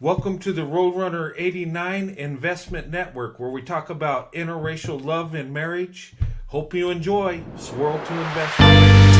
Welcome to the Roadrunner 89 Investment Network, where we talk about interracial love and marriage. Hope you enjoy Swirl to Investment.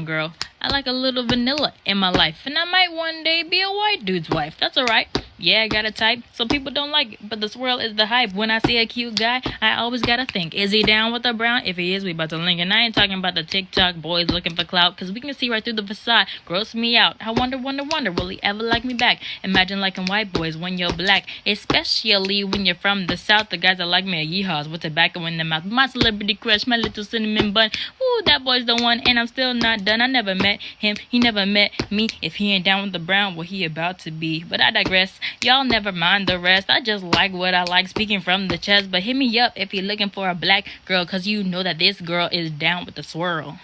Girl, I like a little vanilla in my life, and I might one day be a white dude's wife. That's alright. Yeah, I got a type. Some people don't like it, but the swirl is the hype. When I see a cute guy, I always gotta think, is he down with the brown? If he is, we about to link. And I ain't talking about the TikTok boys looking for clout, cause we can see right through the facade. Gross me out. I wonder, will he ever like me back? Imagine liking white boys when you're black, especially when you're from the south. The guys that like me are yeehaws with tobacco in their mouth. My celebrity crush, my little cinnamon bun. Ooh, that boy's the one, and I'm still not done. I never met him, he never met me. If he ain't down with the brown, what he about to be? But I digress. Y'all never mind the rest. I just like what I like, speaking from the chest. But hit me up if you're looking for a black girl, cause you know that this girl is down with the swirl.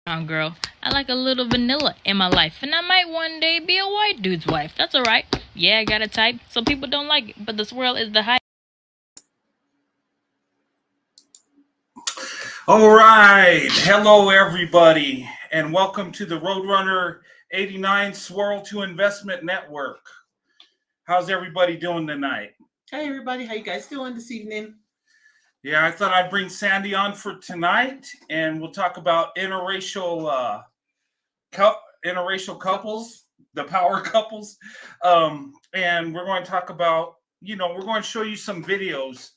Girl, I like a little vanilla in my life, and I might one day be a white dude's wife. That's alright. Yeah, I got a type. Some people don't like it, but the swirl is the hype. All right. Hello, everybody, and welcome to the Roadrunner 89 Swirl to Investment Network. How's everybody doing tonight? Hey everybody, how you guys doing this evening? Yeah, I thought I'd bring Sandy on for tonight, and we'll talk about interracial couples, the power couples, and we're going to talk about, we're going to show you some videos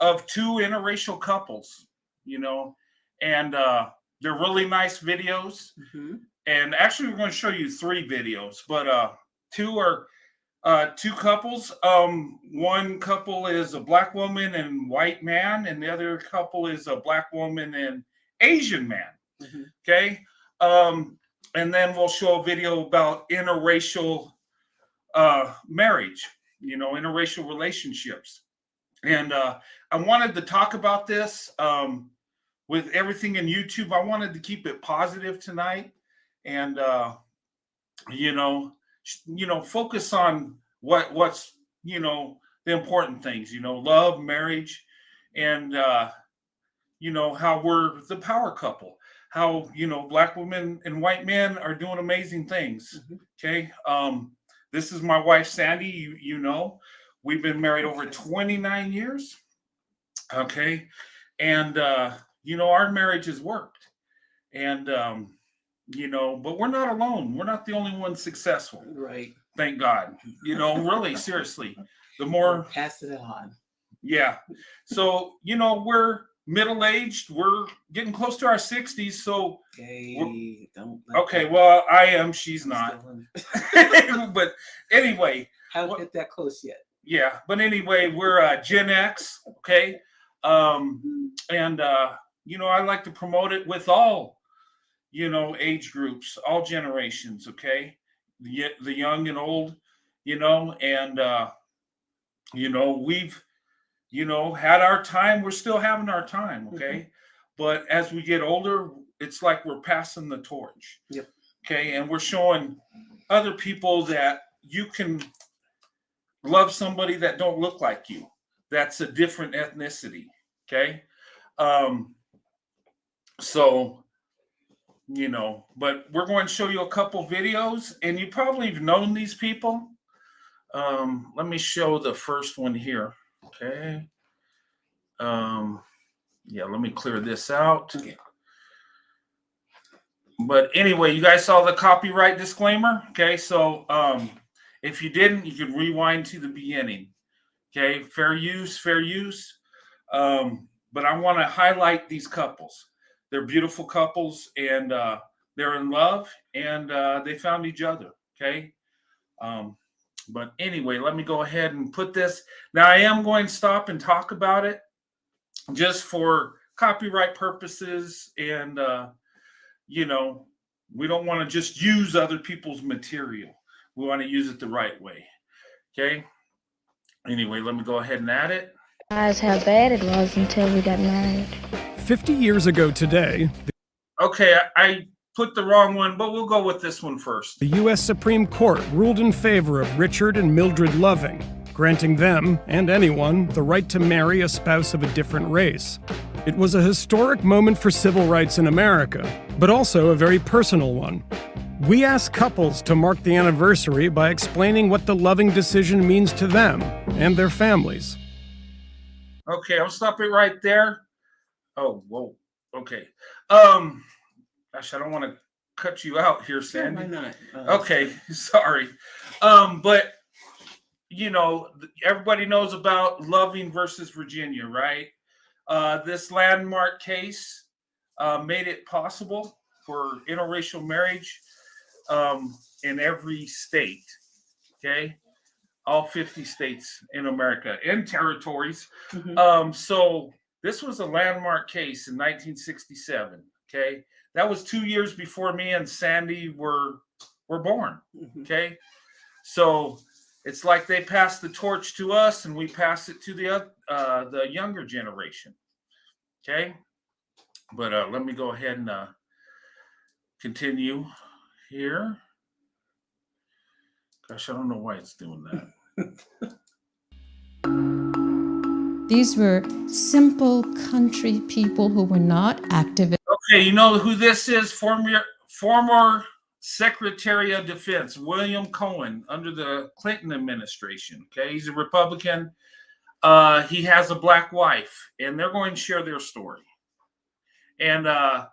of two interracial couples, and they're really nice videos. Mm-hmm. And actually, we're going to show you three videos, but two are two couples. One couple is a black woman and white man, and the other couple is a black woman and Asian man. Mm-hmm. Okay. And then we'll show a video about interracial marriage, interracial relationships. And I wanted to talk about this with everything in YouTube. I wanted to keep it positive tonight, and focus on what's the important things. Love, marriage, and how we're the power couple. How black women and white men are doing amazing things. Mm-hmm. Okay, this is my wife Sandy. We've been married over 29 years. Okay, and our marriage has worked, and but we're not alone. We're not the only ones successful. Right. Thank God. Really, seriously. The more pass it on. Yeah. So, we're middle-aged. We're getting close to our 60s. So don't. Okay, well, I am. She's not. But anyway. Haven't hit that close yet. Yeah. But anyway, we're Gen X. Okay. And I like to promote it with all age groups, all generations, okay? The young and old, and we've had our time. We're still having our time, okay? Mm-hmm. But as we get older, it's like we're passing the torch. Yep. Okay, and we're showing other people that you can love somebody that don't look like you. That's a different ethnicity, okay? So but we're going to show you a couple videos, and you probably have known these people. Let me show the first one here. Okay. Let me clear this out. Okay. But anyway, you guys saw the copyright disclaimer. Okay, so if you didn't, you can rewind to the beginning. Okay, fair use. But I want to highlight these couples. they're beautiful couples, and they're in love, and they found each other. Okay. But anyway, let me go ahead and put this. Now, I am going to stop and talk about it just for copyright purposes. And, we don't want to just use other people's material. We want to use it the right way. Okay. Anyway, let me go ahead and add it. Realize how bad it was until we got married. 50 years ago today, Okay, I put the wrong one, but we'll go with this one first. the U.S. Supreme Court ruled in favor of Richard and Mildred Loving, granting them, and anyone, the right to marry a spouse of a different race. It was a historic moment for civil rights in America, but also a very personal one. We asked couples to mark the anniversary by explaining what the Loving decision means to them and their families. Okay, I'll stop it right there. Oh, whoa. Okay. Gosh, I don't want to cut you out here, Sure, Sandy. why not? Okay, sorry. But everybody knows about Loving versus Virginia, right? This landmark case made it possible for interracial marriage in every state. Okay, all 50 states in America and territories. Mhm. So this was a landmark case in 1967. Okay, that was 2 years before me and Sandy were born. Mhm. Okay, so it's like they passed the torch to us, and we pass it to the younger generation. Okay, but let me go ahead and continue here. Gosh, I don't know why it's doing that. These were simple country people who were not activists. Okay, you know who this is? Former Secretary of Defense William Cohen under the Clinton administration. Okay, he's a Republican. He has a black wife, and they're going to share their story. And a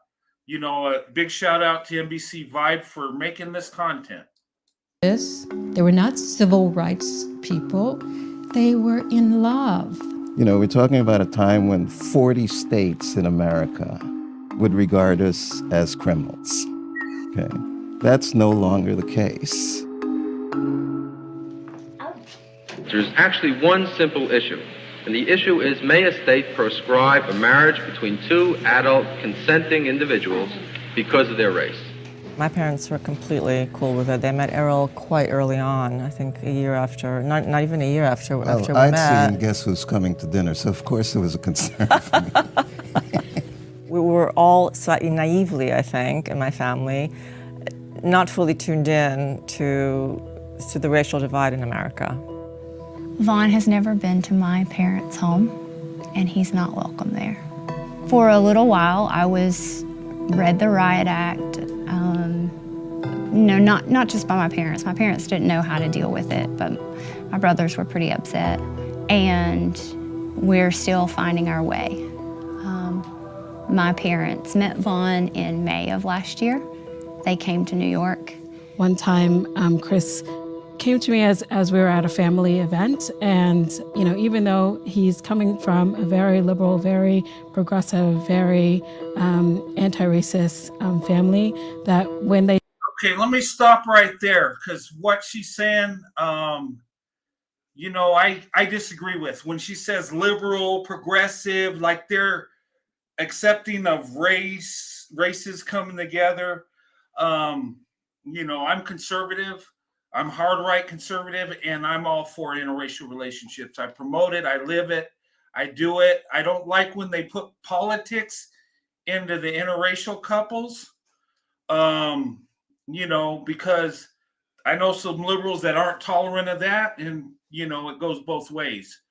big shout out to NBC Vibe for making this content. They were not civil rights people. They were in love. We're talking about a time when 40 states in America would regard us as criminals. Okay, that's no longer the case. There's actually one simple issue, and the issue is, may a state proscribe a marriage between two adult consenting individuals because of their race? My parents were completely cool with it. They met Errol quite early on, I think a year after, not even a year after we met. I'd seen Guess Who's Coming to Dinner, so of course it was a concern for me. We were all slightly naively, I think, in my family, not fully tuned in to the racial divide in America. Vaughn has never been to my parents' home, and he's not welcome there. For a little while, I read the Riot Act, not just by my parents. My parents didn't know how to deal with it, but my brothers were pretty upset, and we're still finding our way. My parents met Vaughn in May of last year. They came to New York. One time, Chris came to me as we were at a family event, and even though he's coming from a very liberal, very progressive, very anti-racist family, that when they Okay, let me stop right there, because what she's saying, I disagree with. When she says liberal, progressive, like they're accepting of races coming together. I'm conservative. I'm hard right conservative, and I'm all for interracial relationships. I promote it. I live it. I do it. I don't like when they put politics into the interracial couples, because I know some liberals that aren't tolerant of that, and, it goes both ways.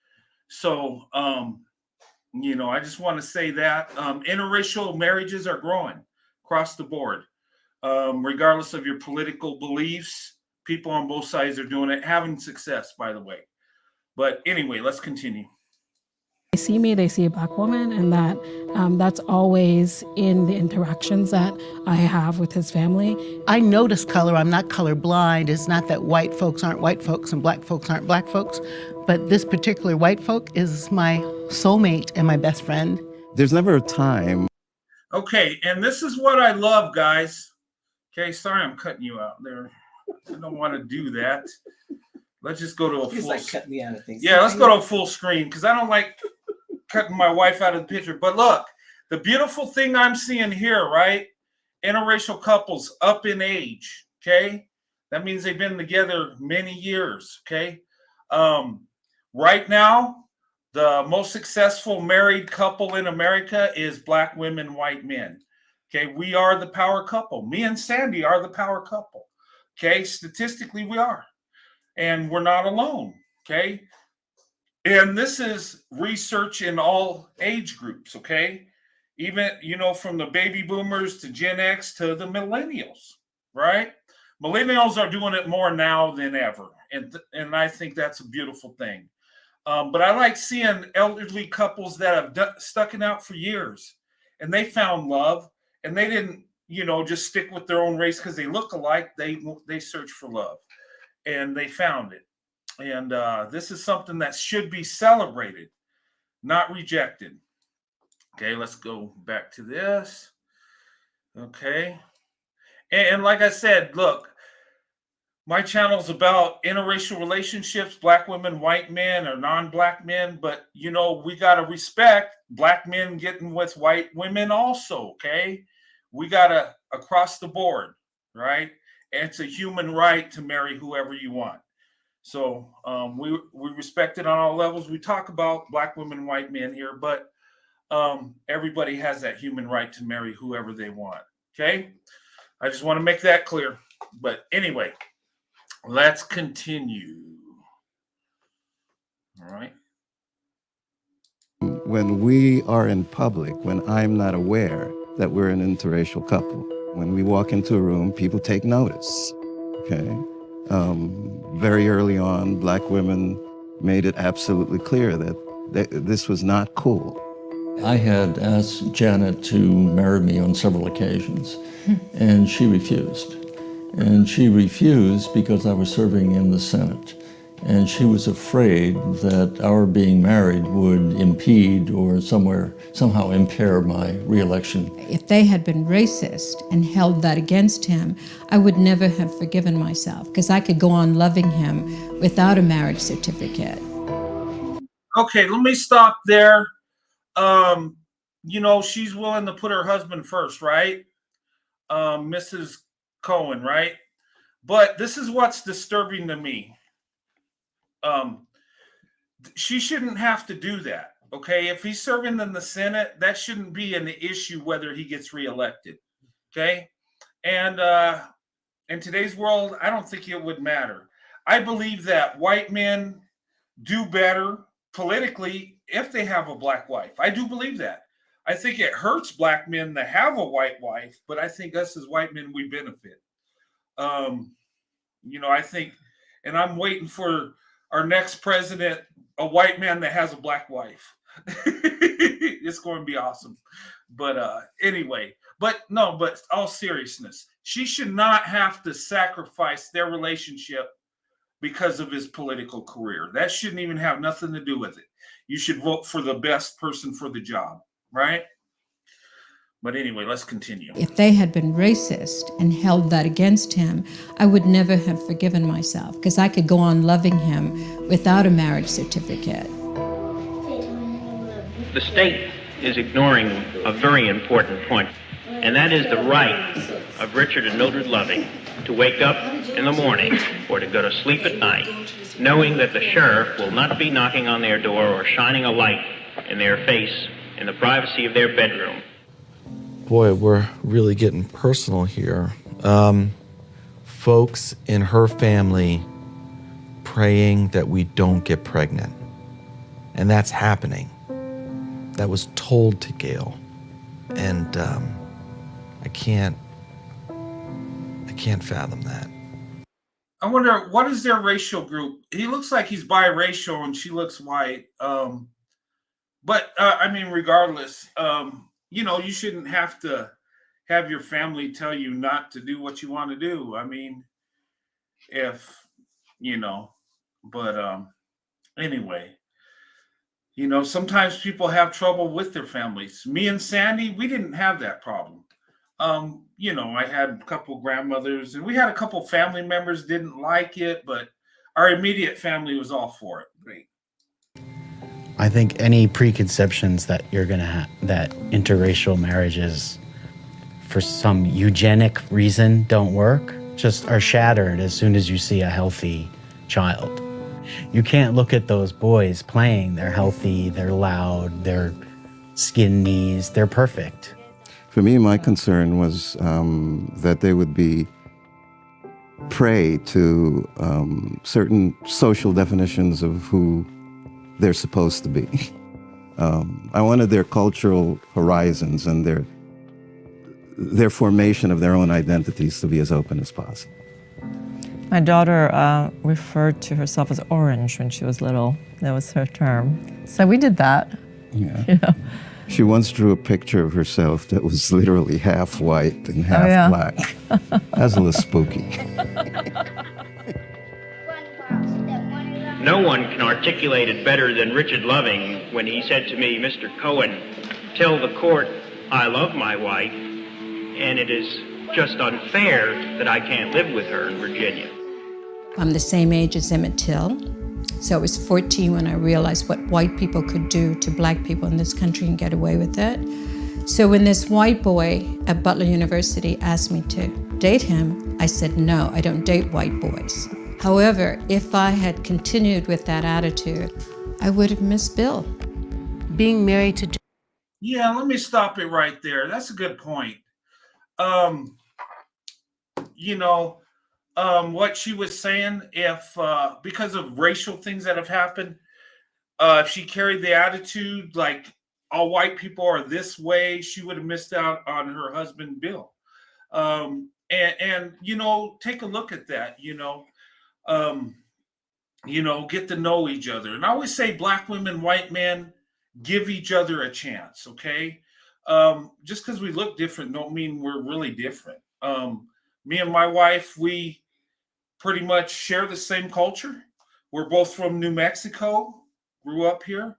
So, I just want to say that interracial marriages are growing across the board, regardless of your political beliefs. People on both sides are doing it, having success, by the way. But anyway, let's continue. They see me, they see a black woman, and that's always in the interactions that I have with his family. I notice color. I'm not colorblind. It's not that white folks aren't white folks and black folks aren't black folks, but this particular white folk is my soulmate and my best friend. There's never a time. Okay, and this is what I love, guys. Okay, sorry I'm cutting you out there. I don't want to do that. Let's just go to a He's full. like cut me out of things. Yeah, let's go to a full screen because I don't like cutting my wife out of the picture. But look, the beautiful thing I'm seeing here, right? Interracial couples up in age. Okay, that means they've been together many years. Okay, right now, the most successful married couple in America is Black women, white men. Okay, we are the power couple. Me and Sandy are the power couple. Okay, statistically, we are. And we're not alone. Okay. And this is research in all age groups. Okay. Even, from the baby boomers to Gen X to the millennials, right? Millennials are doing it more now than ever. And I think that's a beautiful thing. But I like seeing elderly couples that have stuck it out for years and they found love and they didn't, just stick with their own race because they look alike. They search for love and they found it. And this is something that should be celebrated, not rejected. Okay, let's go back to this. Okay. And like I said, look, my channel is about interracial relationships, Black women, white men, or non-Black men. But, we got to respect Black men getting with white women also, okay? We got to, across the board, right? It's a human right to marry whoever you want. So we respect it on all levels. We talk about Black women, white men here, but everybody has that human right to marry whoever they want, okay? I just want to make that clear. But anyway, let's continue. All right. When we are in public, when I'm not aware that we're an interracial couple, when we walk into a room, people take notice, okay? Very early on, Black women made it absolutely clear that this was not cool. I had asked Janet to marry me on several occasions, and she refused. And she refused because I was serving in the Senate. And she was afraid that our being married would impede or somehow impair my reelection. If they had been racist and held that against him, I would never have forgiven myself because I could go on loving him without a marriage certificate. Okay, let me stop there. She's willing to put her husband first, right? Mrs. Cohen, right? But this is what's disturbing to me. She shouldn't have to do that. Okay, if he's serving in the Senate, that shouldn't be an issue whether he gets reelected. Okay, and in today's world, I don't think it would matter. I believe that white men do better politically if they have a Black wife. I do believe that. I think it hurts Black men to have a white wife, but I think us as white men, we benefit. I think, and I'm waiting for our next president, a white man that has a Black wife. It's going to be awesome. But anyway, but all seriousness, she should not have to sacrifice their relationship because of his political career. That shouldn't even have nothing to do with it. You should vote for the best person for the job, right? But anyway, let's continue. If they had been racist and held that against him, I would never have forgiven myself because I could go on loving him without a marriage certificate. The state is ignoring a very important point, and that is the right of Richard and Mildred Loving to wake up in the morning or to go to sleep at night, knowing that the sheriff will not be knocking on their door or shining a light in their face in the privacy of their bedroom. Boy, we're really getting personal here. Folks in her family praying that we don't get pregnant. And that's happening. That was told to Gail. And I can't fathom that. I wonder, what is their racial group? He looks like he's biracial and she looks white. Regardless, you shouldn't have to have your family tell you not to do what you want to do. I mean, anyway, Sometimes people have trouble with their families. Me and Sandy, we didn't have that problem. I had a couple grandmothers and we had a couple family members didn't like it, but our immediate family was all for it. Great. I think any preconceptions that you're going to have, that interracial marriages for some eugenic reason don't work, just are shattered as soon as you see a healthy child. You can't look at those boys playing. They're healthy, they're loud, they're skin knees, they're perfect. For me, my concern was that they would be prey to certain social definitions of who they're supposed to be. I wanted their cultural horizons and their formation of their own identities to be as open as possible. My daughter referred to herself as orange when she was little. That was her term. So we did that. Yeah. She once drew a picture of herself that was literally half white and half black. That's a little spooky. No one can articulate it better than Richard Loving when he said to me, "Mr. Cohen, tell the court I love my wife, and it is just unfair that I can't live with her in Virginia." I'm the same age as Emmett Till, so I was 14 when I realized what white people could do to black people in this country and get away with it. So when this white boy at Butler University asked me to date him, I said, no, I don't date white boys. However, if I had continued with that attitude, I would have missed Bill. Being married to... Yeah, let me stop it right there. That's a good point. What she was saying, if because of racial things that have happened, if she carried the attitude like all white people are this way, she would have missed out on her husband, Bill. Take a look at that, get to know each other. And I always say black women, white men, give each other a chance, okay? Just because we look different don't mean we're really different. Me and my wife, we pretty much share the same culture. We're both from New Mexico, grew up here.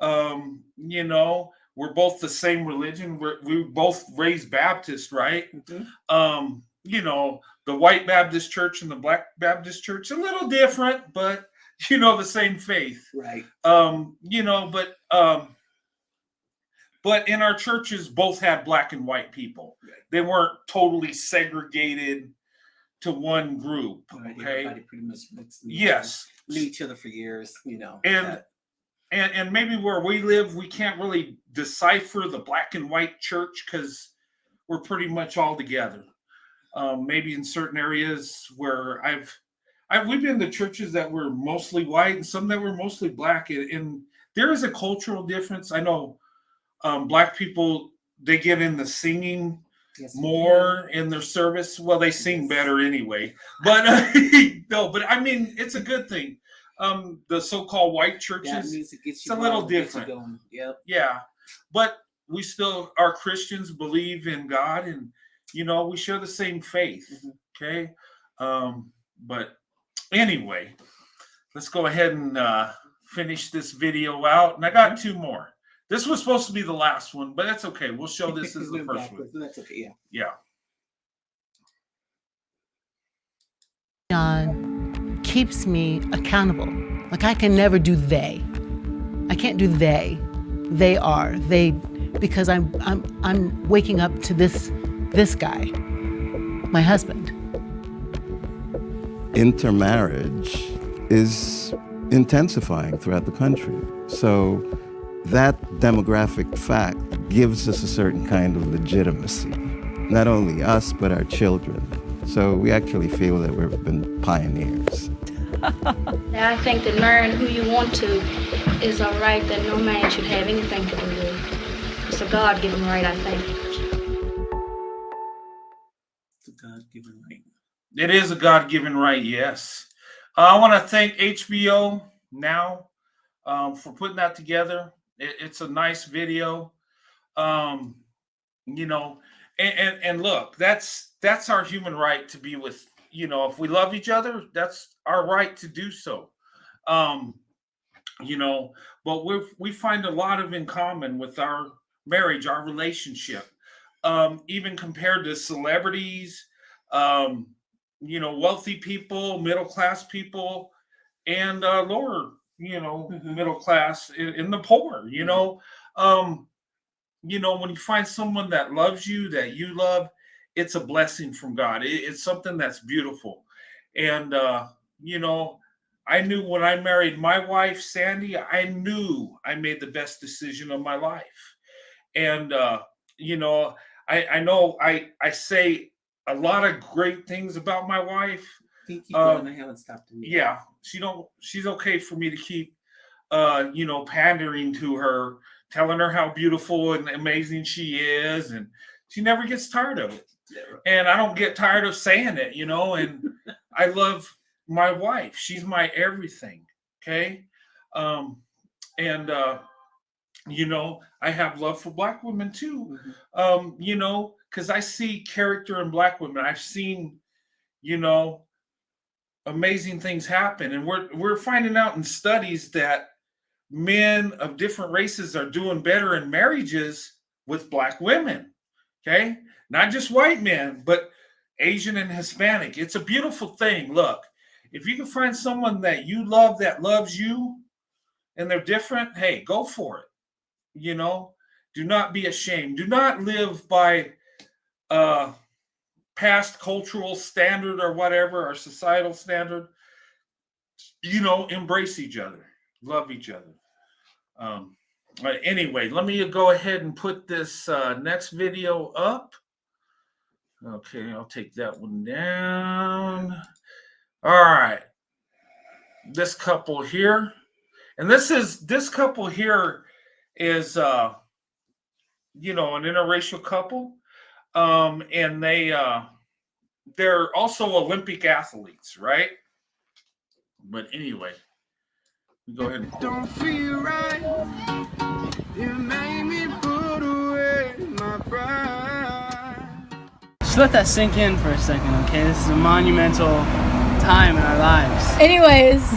We're both the same religion. We both raised Baptist, right? Mm-hmm. The white Baptist church and the black Baptist church, a little different, but the same faith. Right. But in our churches, both had black and white people. Right. They weren't totally segregated to one group. Right. Okay. Everybody pretty much mixed. Yes. Knew each other for years, And maybe where we live, we can't really decipher the black and white church because we're pretty much all together. Maybe in certain areas where we've been to churches that were mostly white and some that were mostly black, and there is a cultural difference. I know black people, they get in the singing more in their service. Well, they sing better anyway, but no, but I mean, it's a good thing. The so-called white churches, it's a little different. Yep. Yeah, but we still are Christians, believe in God, and we share the same faith. Mm-hmm. Okay, but anyway, let's go ahead and finish this video out. And I got two more. This was supposed to be the last one, but that's okay. We'll show this as the first one. That's okay. Yeah. John keeps me accountable. Like I can never do they. I can't do they. They are. They, because I'm waking up to this guy, my husband. Intermarriage is intensifying throughout the country. So that demographic fact gives us a certain kind of legitimacy. Not only us, but our children. So we actually feel that we've been pioneers. I think that marrying who you want to is a right that no man should have anything to do with. It's a God-given right, I think. It's a God-given right. It is a God-given right, yes. I want to thank HBO Now for putting that together. It's a nice video. And look, that's our human right to be with, if we love each other, that's our right to do so. but we find a lot of in common with our marriage, our relationship, even compared to celebrities, um, wealthy people, middle class people, and lower, middle class in the poor. When you find someone that loves you, that you love, it's a blessing from God. It's something that's beautiful. And, you know, I knew when I married my wife, Sandy, I knew I made the best decision of my life. And, you know, I know I say a lot of great things about my wife. Keep going. I haven't stopped him yet. Yeah, she's okay for me to keep pandering to her, telling her how beautiful and amazing she is, and she never gets tired of it. Never. And I don't get tired of saying it, and I love my wife. She's my everything. Okay. And I have love for Black women too. Because I see character in Black women. I've seen, amazing things happen. And we're finding out in studies that men of different races are doing better in marriages with Black women. Okay. Not just white men, but Asian and Hispanic. It's a beautiful thing. Look, if you can find someone that you love that loves you and they're different, hey, go for it. Do not be ashamed. Do not live by past cultural standard or whatever, or societal standard. Embrace each other, love each other. Anyway, let me go ahead and put this next video up. Okay, I'll take that one down. All right. This couple here. And this couple here is an interracial couple. And they're also Olympic athletes, right? But anyway, go ahead and don't feel right. You made me put away my pride. Just let that sink in for a second, okay? This is a monumental time in our lives. Anyways,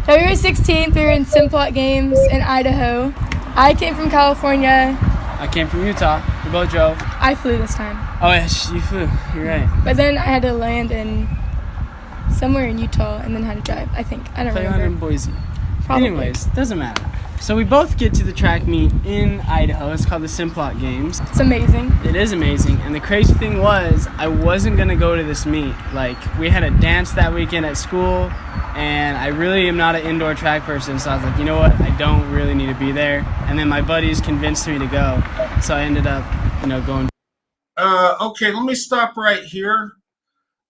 February 16th, we were in Simplot Games in Idaho. I came from California. I came from Utah. We both drove. I flew this time. Oh, yes, you flew. You're right. But then I had to land in somewhere in Utah and then had to drive, I think. I don't remember. in Boise. Probably. Anyways, doesn't matter. So we both get to the track meet in Idaho. It's called the Simplot Games. It's amazing. It is amazing. And the crazy thing was, I wasn't going to go to this meet. Like, we had a dance that weekend at school, and I really am not an indoor track person. So I was like, you know what? I don't really need to be there. And then my buddies convinced me to go. So I ended up, going. Okay, let me stop right here.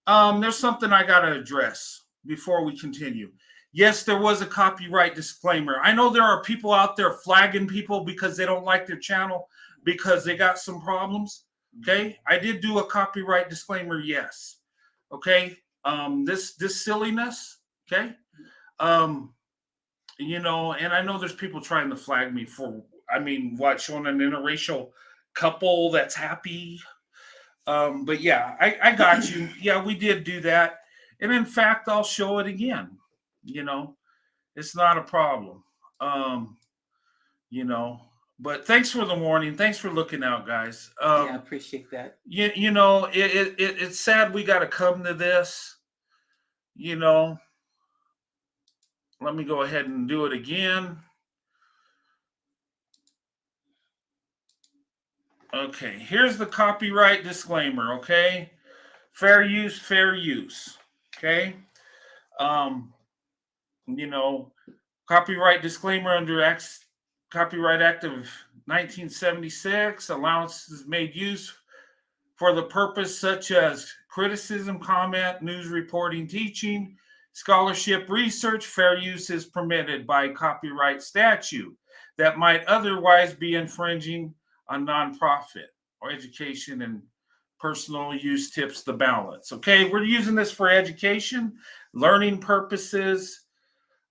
There's something I got to address before we continue. Yes, there was a copyright disclaimer. I know there are people out there flagging people because they don't like their channel because they got some problems. Okay, I did do a copyright disclaimer. Yes. Okay. This silliness. Okay. And I know there's people trying to flag me for, showing an interracial couple that's happy. But yeah, I got you. Yeah, we did do that. And in fact, I'll show it again. It's not a problem. But thanks for the warning. Thanks for looking out, guys. I appreciate that. It's sad we got to come to this. Let me go ahead and do it again. Okay, here's the copyright disclaimer, okay? Fair use, fair use. Okay? Copyright disclaimer under Copyright Act of 1976, allowances made use for the purpose such as criticism, comment, news reporting, teaching, scholarship, research. Fair use is permitted by copyright statute that might otherwise be infringing on nonprofit or education, and personal use tips the balance. Okay, we're using this for education, learning purposes.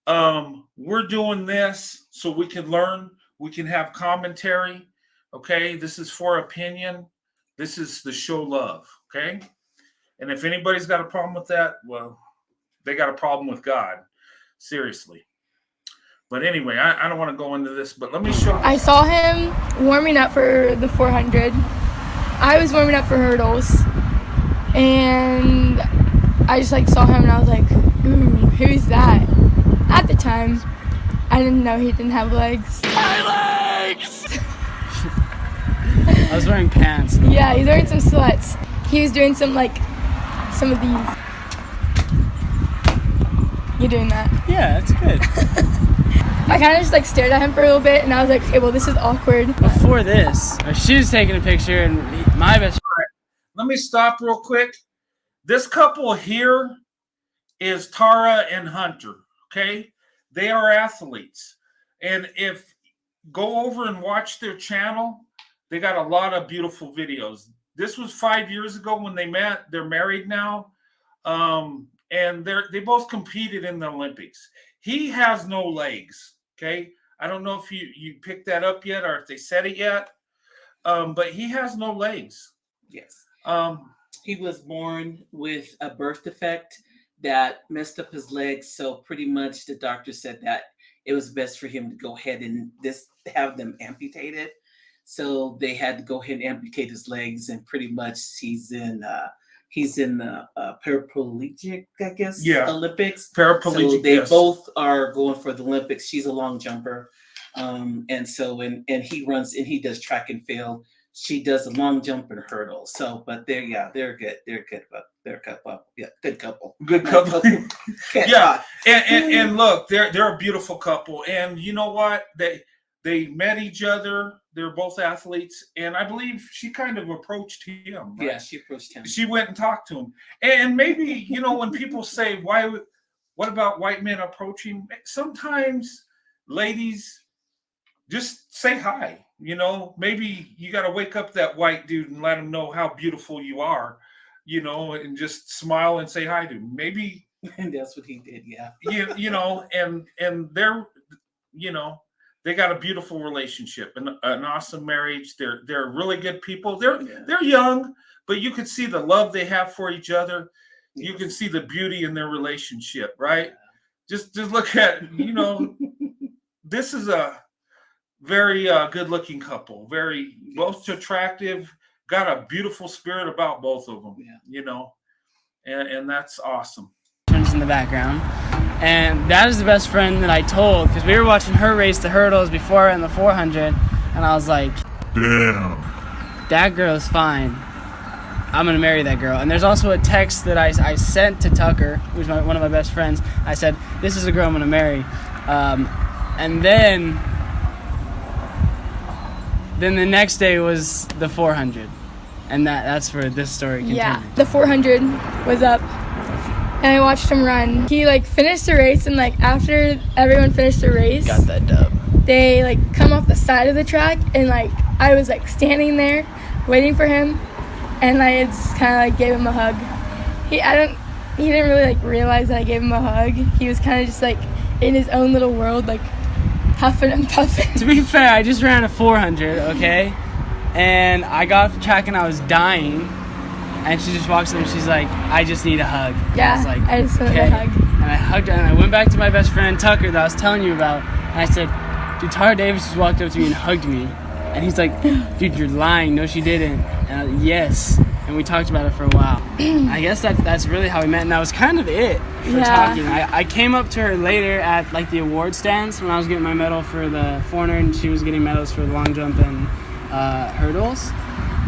We're doing this so we can learn, we can have commentary. Okay, this is for opinion. This is to show love. Okay, and if anybody's got a problem with that, well, they got a problem with God. Seriously. But anyway, I don't want to go into this, but let me show. I saw him warming up for the 400. I was warming up for hurdles, and I just like saw him and I was like, ooh, who's that? At the time, I didn't know he didn't have legs. My legs! I was wearing pants. Yeah, he's wearing some sweats. He was doing some of these. You doing that? Yeah, that's good. I kind of just like stared at him for a little bit and I was like, okay, well, this is awkward. Before this, she was taking a picture and my best friend. Let me stop real quick. This couple here is Tara and Hunter, okay? They are athletes. And if go over and watch their channel, they got a lot of beautiful videos. This was 5 years ago when they met. They're married now. And they both competed in the Olympics. He has no legs, okay? I don't know if you picked that up yet or if they said it yet, but he has no legs. Yes. He was born with a birth defect that messed up his legs. So pretty much the doctor said that it was best for him to go ahead and have them amputated. So they had to go ahead and amputate his legs, and pretty much he's in the paraplegic, I guess, Olympics. Paraplegic. So they both are going for the Olympics. She's a long jumper, and he runs and he does track and field. She does a long jump and hurdle. So, but they're good. They're good. But they're a couple. Yeah, good couple. Good couple. Yeah, and look, they're a beautiful couple. And you know what? They met each other. They're both athletes, and I believe she kind of approached him. Right? Yeah, she approached him. She went and talked to him. And maybe, when people say, what about white men approaching? Sometimes ladies just say hi. Maybe you got to wake up that white dude and let him know how beautiful you are, and just smile and say hi to him. Maybe. And that's what he did. Yeah. And they're, they got a beautiful relationship and an awesome marriage. They're really good people. They're young, but you can see the love they have for each other. Yes. You can see the beauty in their relationship, right? Yeah. Just look at, this is a very good-looking couple. Very both attractive, got a beautiful spirit about both of them. Yeah. And that's awesome. In the background. And that is the best friend that I told, because we were watching her race the hurdles before in the 400, and I was like, damn, that girl is fine. I'm going to marry that girl. And there's also a text that I sent to Tucker, who's one of my best friends. I said, this is a girl I'm going to marry. And then the next day was the 400. And that's where this story continued. Yeah, the 400 was up. And I watched him run. He finished the race, and after everyone finished the race, got that dub. They come off the side of the track, and I was standing there waiting for him, and I just kind of gave him a hug. He didn't really realize that I gave him a hug. He was kind of just in his own little world, huffing and puffing. To be fair, I just ran a 400, okay, and I got off the track and I was dying. And she just walks in and she's like, I just need a hug. Yeah, I just wanted a hug. And I hugged her, and I went back to my best friend, Tucker, that I was telling you about. And I said, dude, Tara Davis just walked up to me and hugged me. And he's like, dude, you're lying. No, she didn't. And I was like, yes. And we talked about it for a while. I guess that's really how we met. And that was kind of it for talking. I came up to her later at the award stands when I was getting my medal for the 400, and she was getting medals for the long jump and hurdles.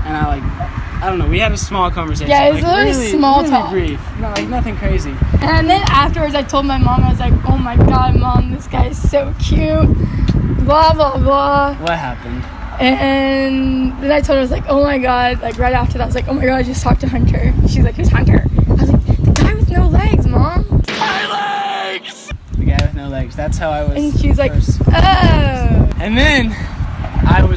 And I don't know, we had a small conversation. Yeah, it was really small talk. Brief. Nothing crazy. And then afterwards I told my mom, I was like, oh my God, Mom, this guy is so cute. Blah, blah, blah. What happened? And then I told her, I was like, oh my God, right after that, I was like, oh my God, I just talked to Hunter. She's like, who's Hunter? I was like, the guy with no legs, Mom. My legs! The guy with no legs. That's how I was. And she's like, first. oh. And then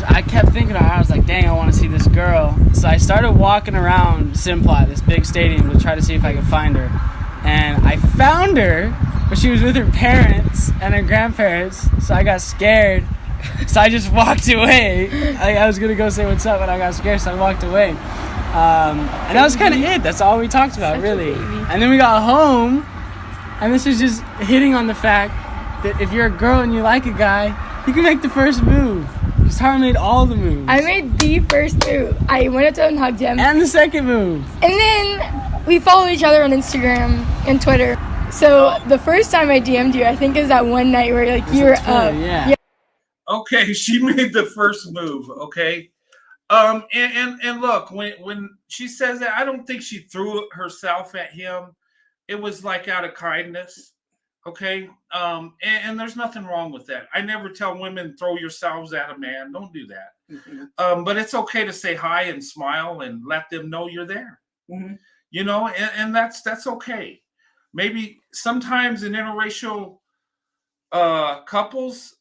I kept thinking, I was like, dang, I want to see this girl. So I started walking around Simplot, this big stadium, to try to see if I could find her. And I found her, but she was with her parents and her grandparents, so I got scared. So I just walked away. I was going to go say what's up, but I got scared, so I walked away. And that was kind of it. That's all we talked about, really. And then we got home, and this was just hitting on the fact that if you're a girl and you like a guy, you can make the first move. Because Tara made all the moves. I made the first move. I went up to him and hugged him. And the second move. And then we followed each other on Instagram and Twitter. So the first time I DM'd you, I think is that one night where like you were up. Yeah. Okay, she made the first move. Okay. And look, when she says that, I don't think she threw herself at him. It was like out of kindness. Okay. And there's nothing wrong with that. I never tell women throw yourselves at a man. Don't do that. Mm-hmm. But it's okay to say hi and smile and let them know you're there. Mm-hmm. You know, and that's okay. Maybe sometimes in interracial couples,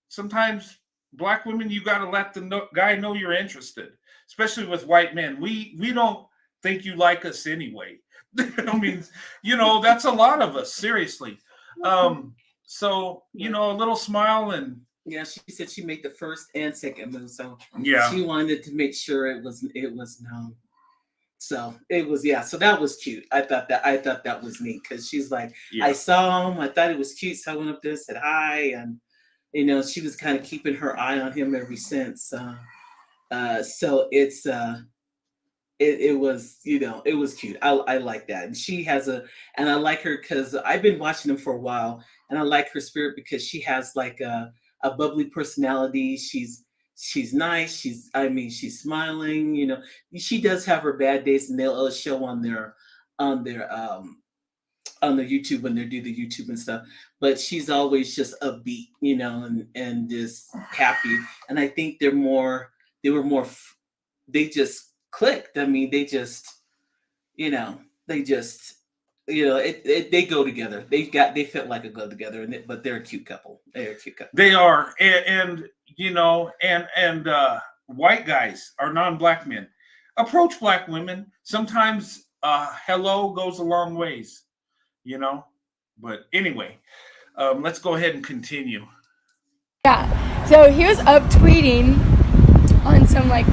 sometimes Black women, you gotta let the guy know you're interested, especially with white men. We don't think you like us anyway. I mean, you know, that's a lot of us, seriously. So, you know, a little smile and yeah, she said she made the first and second move, so yeah, she wanted to make sure it was known. So it was, yeah. So that was cute. I thought that was neat because she's like, yeah. I saw him. I thought it was cute, so I went up there and said hi, and you know, she was kind of keeping her eye on him ever since. So it's it was, you know, it was cute. I like that, and she has and I like her because I've been watching him for a while, and I like her spirit because she has like a bubbly personality. She's nice. She's smiling. You know, she does have her bad days, and they'll show on their YouTube when they do the YouTube and stuff. But she's always just upbeat, you know, and just happy. And I think they just clicked. I mean, they go together. They felt like a go together, but they're a cute couple. They are, and you know, and white guys are non-Black men. Approach Black women. Sometimes hello goes a long ways, you know. But anyway, let's go ahead and continue. Yeah. So he was up tweeting on some like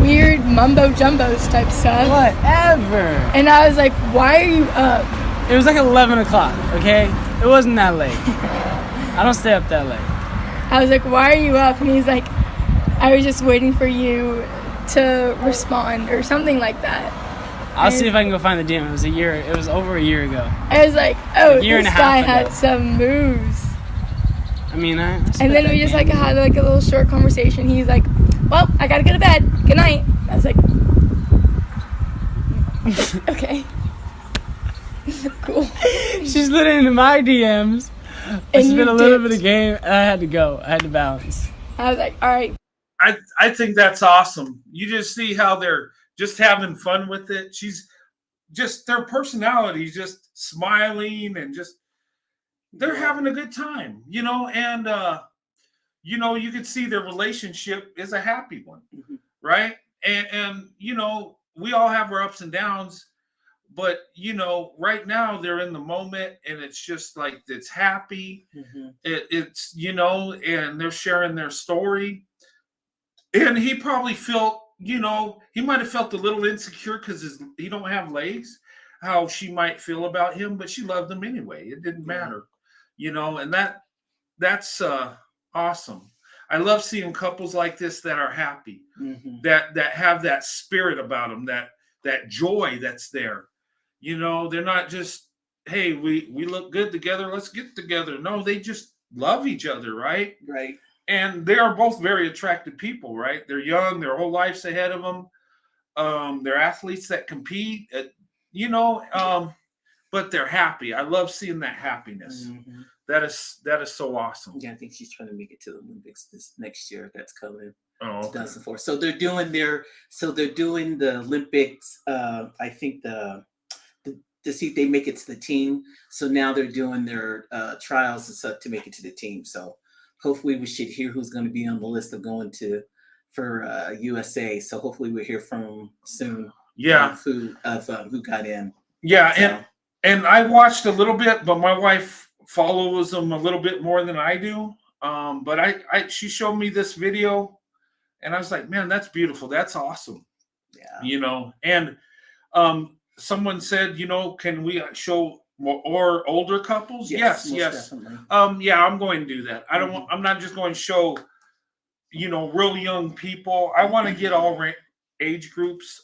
weird mumbo jumbos type stuff. Whatever. And I was like, why are you up? It was like 11 o'clock, okay? It wasn't that late. I don't stay up that late. I was like, why are you up? And he's like, I was just waiting for you to respond or something like that. I'll see if I can go find the DM. It was over a year ago. I was like, oh, this guy had some moves. I mean, and then we just like had like a little short conversation. He's like, well, I gotta go to bed. Good night. I was like, okay. Cool. She slid into my DMs. It's been a little bit of game. And I had to go. I had to bounce. I was like, all right. I think that's awesome. You just see how they're just having fun with it. She's just, their personality, just smiling and just, they're having a good time, you know, and, you know, you could see their relationship is a happy one, right? And, you know, we all have our ups and downs, but, you know, right now they're in the moment and it's just like, it's happy. It's, you know, and they're sharing their story. And he probably felt, you know, he might have felt a little insecure because he don't have legs, how she might feel about him, but she loved him anyway. It didn't matter, you know, and that's awesome. I love seeing couples like this that are happy, that have that spirit about them, that joy that's there. You know, they're not just, hey, we look good together, let's get together. No, they just love each other, right? Right. And they are both very attractive people, right? They're young, their whole life's ahead of them. They're athletes that compete, you know, but they're happy. I love seeing that happiness. That is so awesome. Yeah, I think she's trying to make it to the Olympics this next year. That's coming. Oh, okay. 2004. So they're doing the Olympics. I think to see if they make it to the team. So now they're doing their trials and stuff to make it to the team. So hopefully we should hear who's going to be on the list of going for USA. So hopefully we'll hear from soon. Yeah. Who got in. Yeah, so. and I watched a little bit, but my wife follows them a little bit more than I do. But she showed me this video and I was like, man, that's beautiful. That's awesome. Yeah. You know, and someone said, you know, can we show Or older couples? Yes. Definitely. Yeah, I'm going to do that. I don't want, I'm not just going to show, real young people. I want to get all age groups.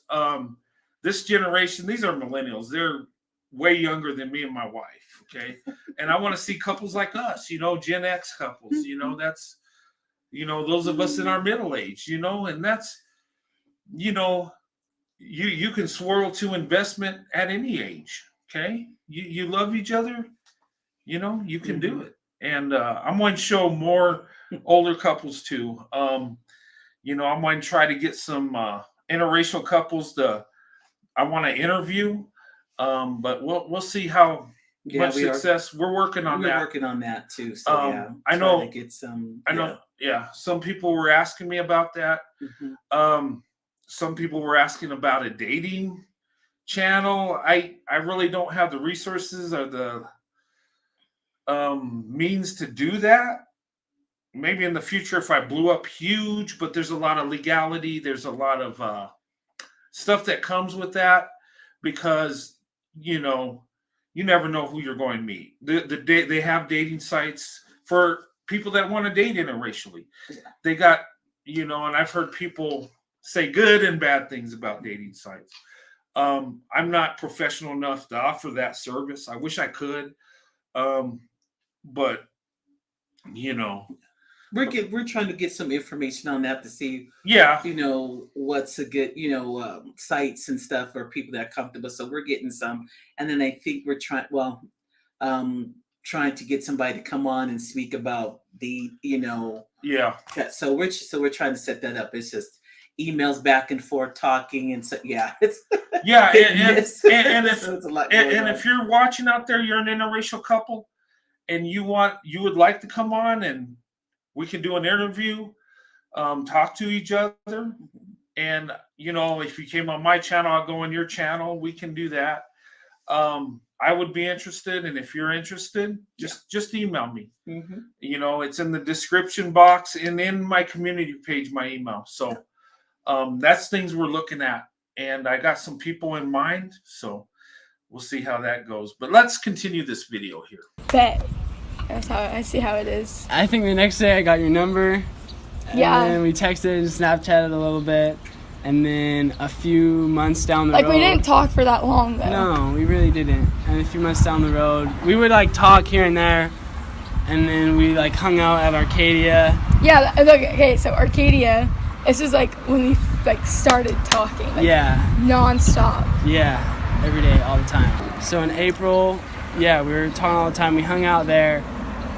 This generation, these are millennials. They're way younger than me and my wife. Okay. And I want to see couples like us, Gen X couples, that's, those of us in our middle age, and that's, you can swirl to investment at any age. Okay. You love each other, you can do it. And I'm going to show more older couples too. I'm going to try to get some interracial couples I want to interview. But we'll see how much success we're working on that. We're working on that too. So I know. To get some. I know. Yeah. Some people were asking me about that. Some people were asking about a dating channel. I really don't have the resources or the means to do that. Maybe in the future if I blew up huge, but there's a lot of legality. There's a lot of stuff that comes with that because you never know who you're going to meet. They have dating sites for people that want to date interracially. They got and I've heard people say good and bad things about dating sites. I'm not professional enough to offer that service. I wish I could, but we're trying to get some information on that to see what's a good sites and stuff for people that are comfortable. So we're getting some, and then I think we're trying to get somebody to come on and speak about the so we're trying to set that up. It's just emails back and forth talking, and so it's if you're watching out there, you're an interracial couple and you would like to come on and we can do an interview, talk to each other, and if you came on my channel, I'll go on your channel. We can do that. I would be interested, and if you're interested, just email me. It's in the description box and in my community page, my email. So that's things we're looking at, and I got some people in mind, so we'll see how that goes. But let's continue this video here. Bet. That's how I see how it is. I think the next day I got your number. Yeah. And then we texted and Snapchatted a little bit. And then a few months down the road. We didn't talk for that long though. No, we really didn't. And a few months down the road, we would talk here and there. And then we hung out at Arcadia. Yeah, look, okay, so Arcadia, this is when we started talking. Non-stop. Yeah, every day, all the time. So in April, we were talking all the time. We hung out there.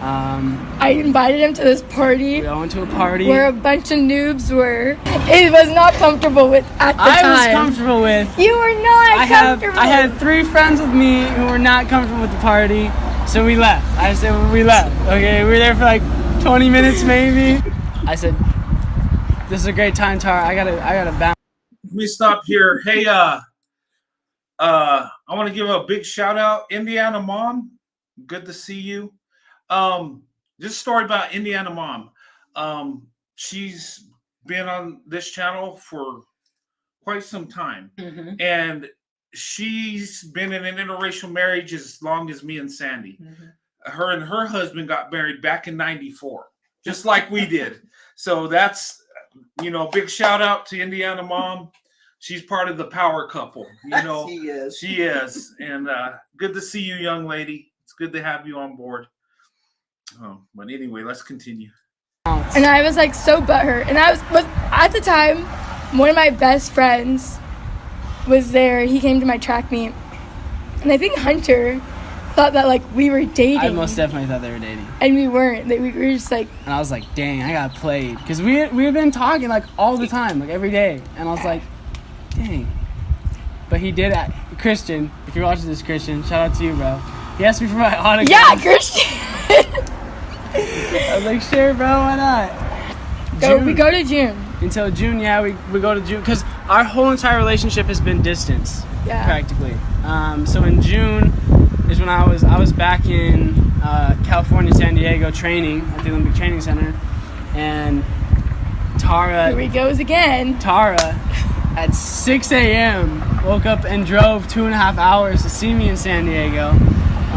I invited him to this party. We all went to a party where a bunch of noobs were. It was not comfortable with at the time. I was comfortable with. You were not comfortable. I had 3 friends with me who were not comfortable with the party, so we left. I said we left. Okay, we were there for 20 minutes maybe. I said, "This is a great time, Tara. I gotta bounce." Let me stop here. Hey, I want to give a big shout out, Indiana Mom. Good to see you. This story about Indiana Mom. She's been on this channel for quite some time, and she's been in an interracial marriage as long as me and Sandy. Her and her husband got married back in '94, just like we did. So that's big shout out to Indiana Mom. She's part of the power couple. She is, and good to see you, young lady. It's good to have you on board. But anyway, let's continue. And I was so butthurt. And I was at the time, one of my best friends was there. He came to my track meet. And I think Hunter thought that we were dating. I most definitely thought they were dating. And we weren't. We were just And I was like, dang, I got played. Because we had been talking all the time, every day. And I was like, dang. But he did Christian, if you're watching this, Christian, shout out to you, bro. He asked me for my autograph. Yeah, Christian. I was like, sure, bro, why not? We go to June. Until June, we go to June. Because our whole entire relationship has been distance, practically. So in June is when I was back in California, San Diego, training at the Olympic Training Center. And Tara... Here he goes again. Tara, at 6 a.m., woke up and drove 2.5 hours to see me in San Diego.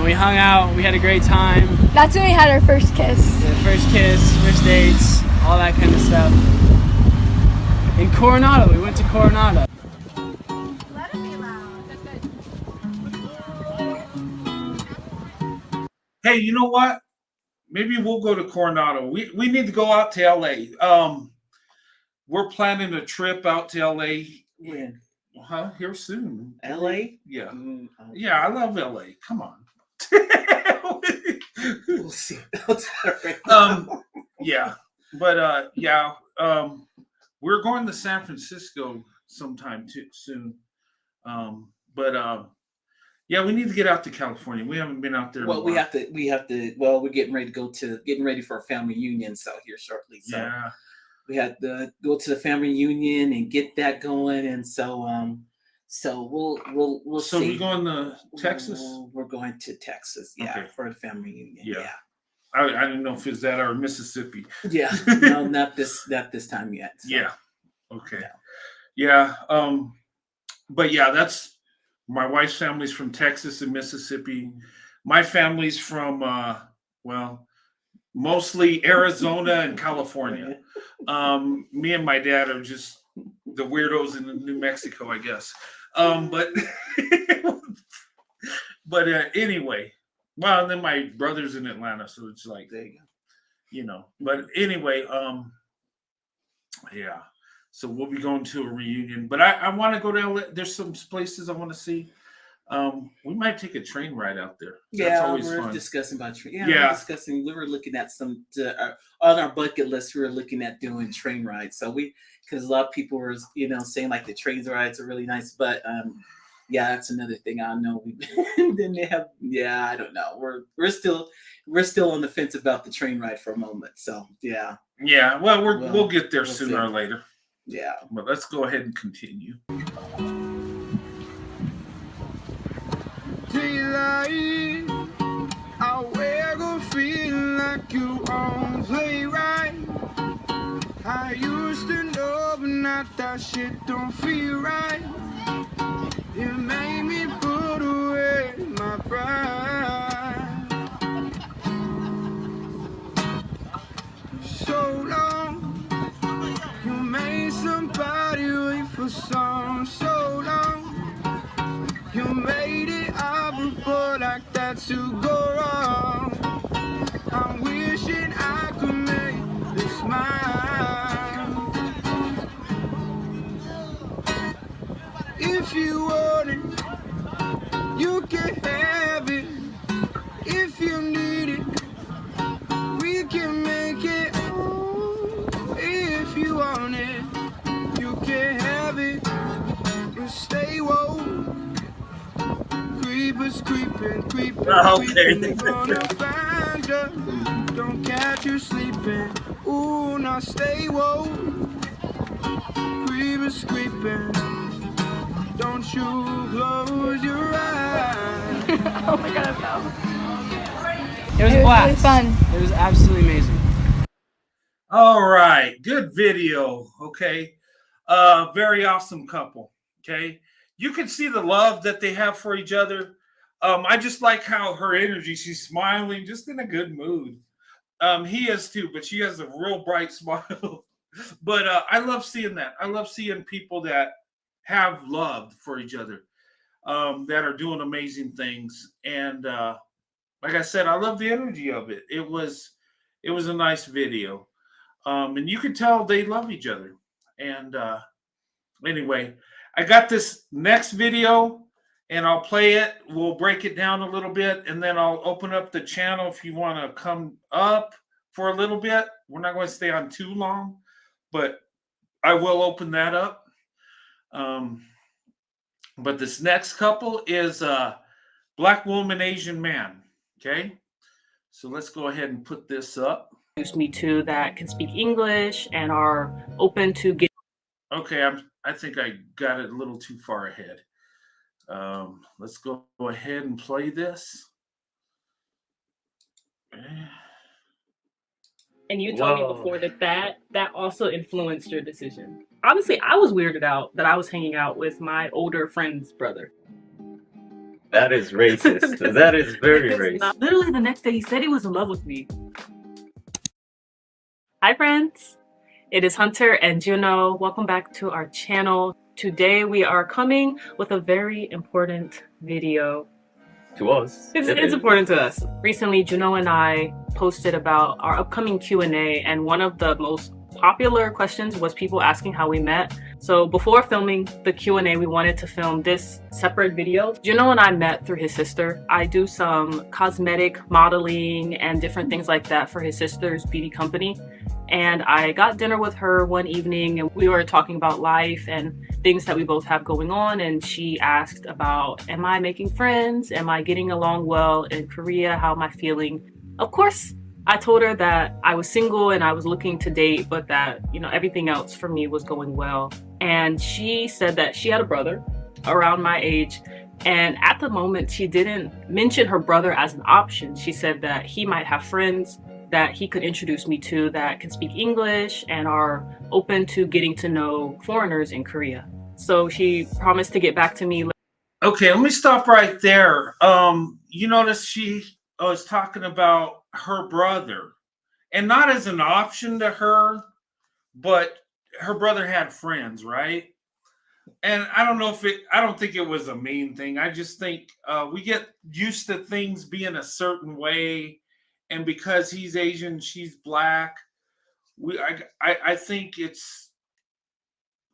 we hung out. We had a great time. That's when we had our first kiss. Yeah, first kiss, first dates, all that kind of stuff. In Coronado, we went to Coronado. Hey, you know what? Maybe we'll go to Coronado. We need to go out to LA. We're planning a trip out to LA. When? Here soon. LA? Yeah. Okay. Yeah, I love LA. Come on. We'll see. Yeah. But we're going to San Francisco sometime soon. Yeah, we need to get out to California. We haven't been out there. Well, we have to. Well, we're getting ready for a family reunion so here shortly. So yeah, we had to go to the family reunion and get that going, and so we'll So see. we're going to Texas. We're going to Texas, yeah, Okay. for the family reunion. Yeah. I don't know if it's that or Mississippi. Yeah. No, not this time yet. So. Yeah. Okay. Yeah. But yeah, that's my wife's family's from Texas and Mississippi. My family's from mostly Arizona and California. Me and my dad are just the weirdos in New Mexico, I guess. But anyway, well, and then my brother's in Atlanta, so it's like, there you go. You know. But anyway, yeah. So we'll be going to a reunion, but I want to go to LA. There's some places I want to see. We might take a train ride out there. That's always we're fun. discussing about train. Yeah, Yeah. we're discussing. We were looking at some on our bucket list. We were looking at doing train rides. So because a lot of people were saying like the train rides are really nice, but yeah, that's another thing. I know then they have. Yeah, I don't know. We're still on the fence about the train ride for a moment. So yeah. Yeah. Well, we'll get there we'll sooner see. or later. Yeah. But let's go ahead and continue. Daylight, I wear go feel like you on play right. I used to know, but not that shit don't feel right. You made me put away my pride. So long, you made somebody wait for so long. You made it horrible like that to go wrong. I'm wishing I could make this mine. If you want it, you can have it. If you need it, we can make it. If you want it, you can have it. But stay woke. Creepers creeping, creeping, creeping. They're gonna find you. Don't catch you sleeping. Ooh, now stay woke. Creepers creeping. Don't you close your eyes. Oh my god, no. It was a It was blast. really fun. It was absolutely amazing. All right, good video. Okay, very awesome couple. Okay, you can see the love that they have for each other. I just like how her energy. She's smiling, just in a good mood. He is too, but she has a real bright smile. But I love seeing that. I love seeing people that have love for each other, that are doing amazing things. And like I said, I love the energy of it. It was a nice video. And you could tell they love each other. And anyway, I got this next video and I'll play it. We'll break it down a little bit and then I'll open up the channel if you want to come up for a little bit. We're not going to stay on too long, but I will open that up. But this next couple is a Black woman, Asian man. Okay, so let's go ahead and put this up. Introduced me to that can speak English and are open to get. Okay, I think I got it a little too far ahead. Let's go ahead and play this. And you told me before that also influenced your decision. Obviously, I was weirded out that I was hanging out with my older friend's brother. That is racist. That is very racist. Literally the next day he said he was in love with me. Hi friends, it is Hunter and Juno. Welcome back to our channel. Today we are coming with a very important video. To us. It's important to us. Recently, Juno and I posted about our upcoming Q&A, and one of the most popular questions was people asking how we met. So before filming the Q&A, we wanted to film this separate video. Juno and I met through his sister. I do some cosmetic modeling and different things like that for his sister's beauty company. And I got dinner with her one evening and we were talking about life and things that we both have going on. And she asked about, am I making friends? Am I getting along well in Korea? How am I feeling? Of course, I told her that I was single and I was looking to date, but that, you know, everything else for me was going well. And she said that she had a brother around my age. And at the moment, she didn't mention her brother as an option. She said that he might have friends that he could introduce me to that can speak English and are open to getting to know foreigners in Korea. So she promised to get back to me. Okay, let me stop right there. You notice she was talking about her brother, and not as an option to her, but her brother had friends, right? And I don't know if I don't think it was a mean thing. I just think we get used to things being a certain way. And because he's Asian, she's black. I think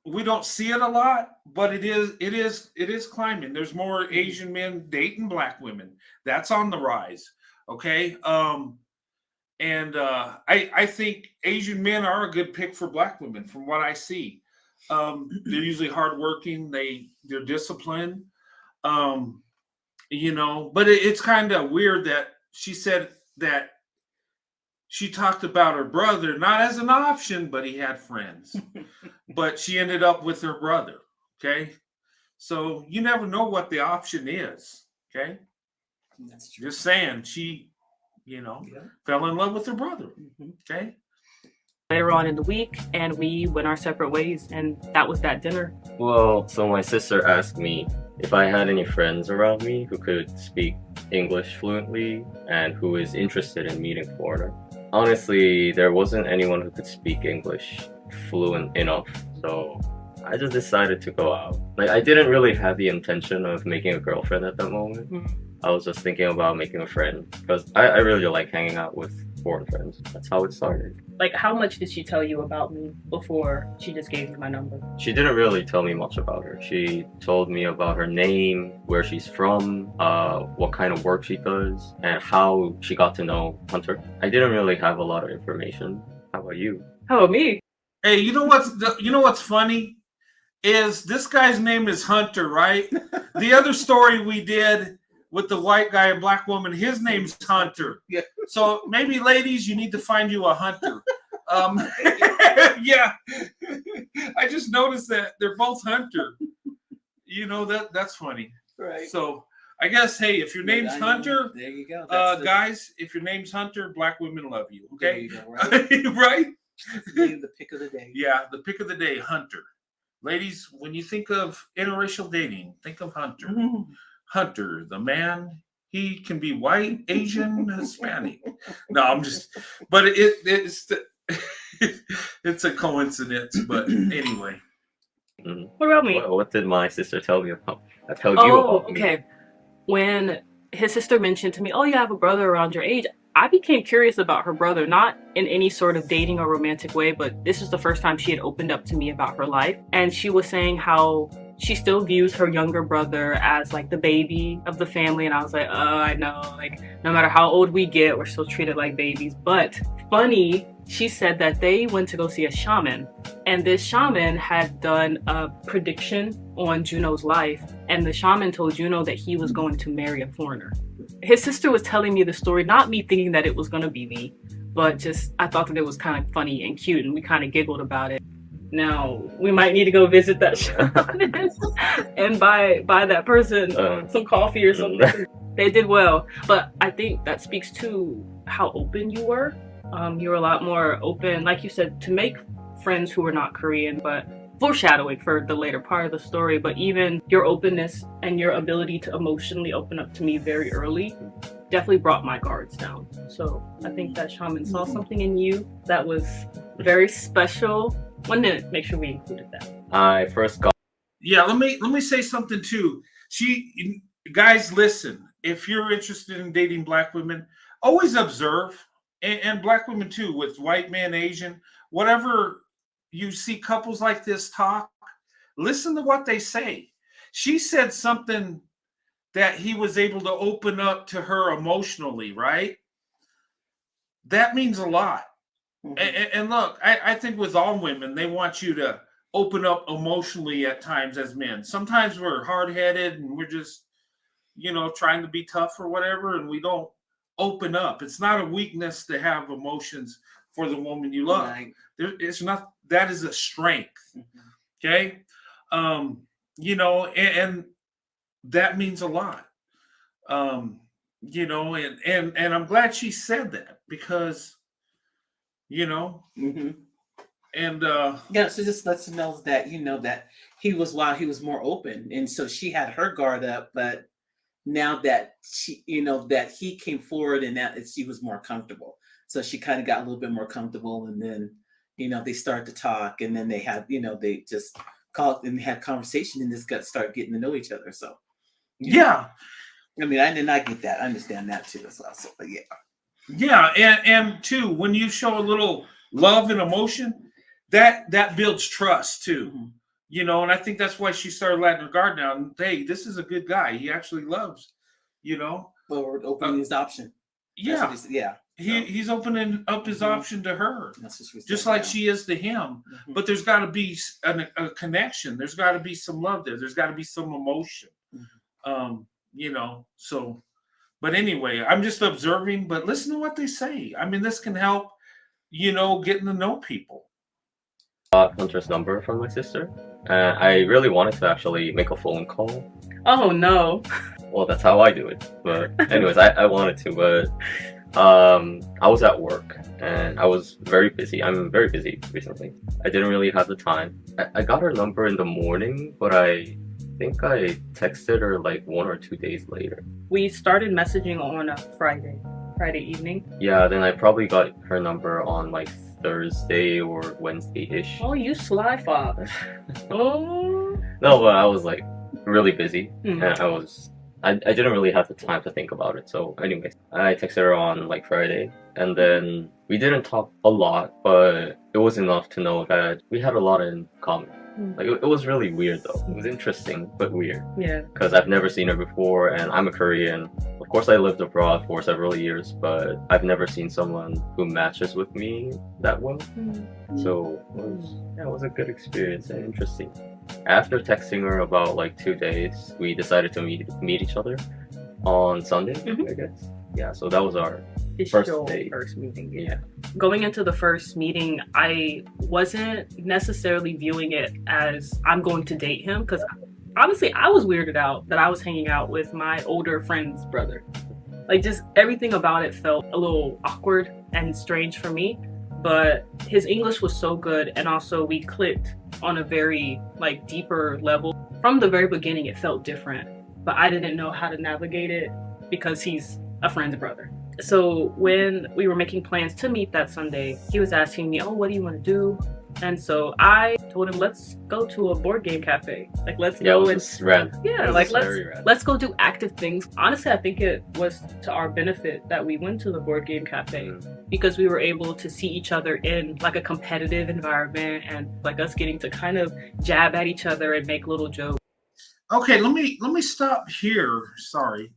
we don't see it a lot, but it is climbing. There's more Asian men dating black women. That's on the rise. Okay. I think Asian men are a good pick for black women from what I see. They're usually hardworking. They're disciplined. You know, but it's kind of weird that she said that she talked about her brother, not as an option, but he had friends. But she ended up with her brother. Okay. So you never know what the option is. Okay. That's true. Just saying, she, you know, fell in love with her brother. Okay. Later on in the week, and we went our separate ways, and that was that dinner. Well, so my sister asked me if I had any friends around me who could speak English fluently and who is interested in meeting foreigners. Honestly, there wasn't anyone who could speak English fluent enough, so I just decided to go out. Like, I didn't really have the intention of making a girlfriend at that moment. I was just thinking about making a friend because I really like hanging out with foreign friends. That's how it started. Like, how much did she tell you about me before she just gave me my number? She didn't really tell me much about her. She told me about her name, where she's from, what kind of work she does, and how she got to know Hunter. I didn't really have a lot of information. How about you? How about me? Hey, you know what's funny is this guy's name is Hunter, right? The other story we did with the white guy and black woman, his name's Hunter. Yeah. So maybe, ladies, you need to find you a Hunter. Yeah. I just noticed that they're both Hunter. You know, that's funny. Right. So I guess, hey, if your name's Hunter, there you go. guys, if your name's Hunter, black women love you. Okay. There you go, right? Right? The pick of the day. Yeah, the pick of the day, Hunter. Ladies, when you think of interracial dating, think of Hunter. Hunter, the man, he can be white, Asian, Hispanic. No, I'm just, but it's it's a coincidence. But anyway. What about me? What did my sister tell me about? I tell you about me. Okay. When his sister mentioned to me, oh, you have a brother around your age, I became curious about her brother, not in any sort of dating or romantic way, but this was the first time she had opened up to me about her life. And she was saying how she still views her younger brother as like the baby of the family. And I was like, oh, I know, like no matter how old we get, we're still treated like babies. But funny, she said that they went to go see a shaman, and this shaman had done a prediction on Juno's life, and the shaman told Juno that he was going to marry a foreigner. His sister was telling me the story, not me thinking that it was going to be me, but just I thought that it was kind of funny and cute, and we kind of giggled about it. Now we might need to go visit that shaman and buy that person some coffee or something. They did well, but I think that speaks to how open you were. You were a lot more open, like you said, to make friends who were not Korean, but foreshadowing for the later part of the story, but even your openness and your ability to emotionally open up to me very early definitely brought my guards down. So I think that Shaman saw something in you that was very special. Wanted to make sure we included that. I first got. Yeah, let me say something too. Guys, listen. If you're interested in dating Black women, always observe, and Black women too, with white men, Asian, whatever you see couples like this talk, listen to what they say. She said something that he was able to open up to her emotionally, right? That means a lot. And look, I think with all women, they want you to open up emotionally at times as men. Sometimes we're hard-headed and we're just, trying to be tough or whatever, and we don't open up. It's not a weakness to have emotions for the woman you love. Right. It's not. That is a strength. Okay, and that means a lot. And I'm glad she said that because, Mm-hmm. and yeah, so just lets you know that that he was more open, and so she had her guard up, but now that she that he came forward and that she was more comfortable, so she kind of got a little bit more comfortable, and then they started to talk, and then they had they just called and had conversation and just start getting to know each other. So yeah, I mean, I get that, I understand that too as well. So but yeah, and too, when you show a little love and emotion, that builds trust too. And I think that's why she started letting her guard down. Hey, this is a good guy. He actually loves, well, we're opening his option. Yeah, Yeah. He's opening up his option to her, just saying, like she is to him. But there's got to be a connection. There's got to be some love there. There's got to be some emotion. So. But anyway, I'm just observing. But listen to what they say. I mean, this can help. Getting to know people. Got Hunter's number from my sister. I really wanted to actually make a phone call. Oh no. Well, that's how I do it. But anyways, I wanted to, but I was at work and I was very busy. I'm very busy recently. I didn't really have the time. I got her number in the morning, but I think I texted her like 1 or 2 days later. We started messaging on a Friday evening. Yeah, then I probably got her number on like Thursday or Wednesday-ish. Oh, you sly father. Oh. No, but I was like really busy and I didn't really have the time to think about it. So anyways, I texted her on like Friday and then we didn't talk a lot, but it was enough to know that we had a lot in common. Like it was really weird though. It was interesting but weird. Yeah. Because I've never seen her before and I'm a Korean. Of course I lived abroad for several years, but I've never seen someone who matches with me that well. So it was a good experience and interesting. After texting her about like 2 days, we decided to meet each other on Sunday, I guess. Yeah, so that was our first meeting. Yeah. Going into the first meeting, I wasn't necessarily viewing it as I'm going to date him, because honestly, I was weirded out that I was hanging out with my older friend's brother. Like, just everything about it felt a little awkward and strange for me. But his English was so good, and also we clicked on a very like deeper level. From the very beginning, it felt different, but I didn't know how to navigate it because he's a friend's brother. So when we were making plans to meet that Sunday, he was asking me, oh, what do you want to do? And so I told him, let's go to a board game cafe. Like, let's go and let's go do active things. Honestly, I think it was to our benefit that we went to the board game cafe because we were able to see each other in like a competitive environment and like us getting to kind of jab at each other and make little jokes. Okay, let me stop here. Sorry.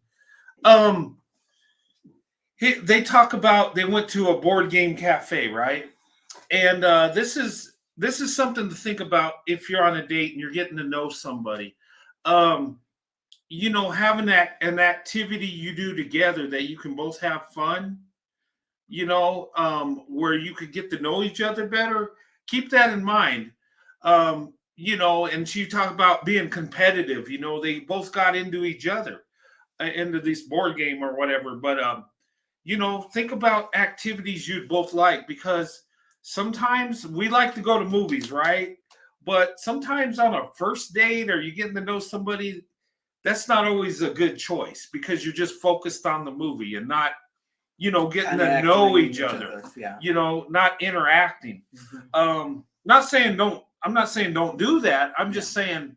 They talk about they went to a board game cafe, right? And this is something to think about if you're on a date and you're getting to know somebody. Having an activity you do together that you can both have fun, where you could get to know each other better. Keep that in mind. And she talked about being competitive. They both got into each other, into this board game or whatever. But think about activities you'd both like, because sometimes we like to go to movies, right? But sometimes on a first date or you're getting to know somebody, that's not always a good choice because you're just focused on the movie and not, getting to know each other. Yeah. Not interacting. I'm not saying don't do that. I'm just saying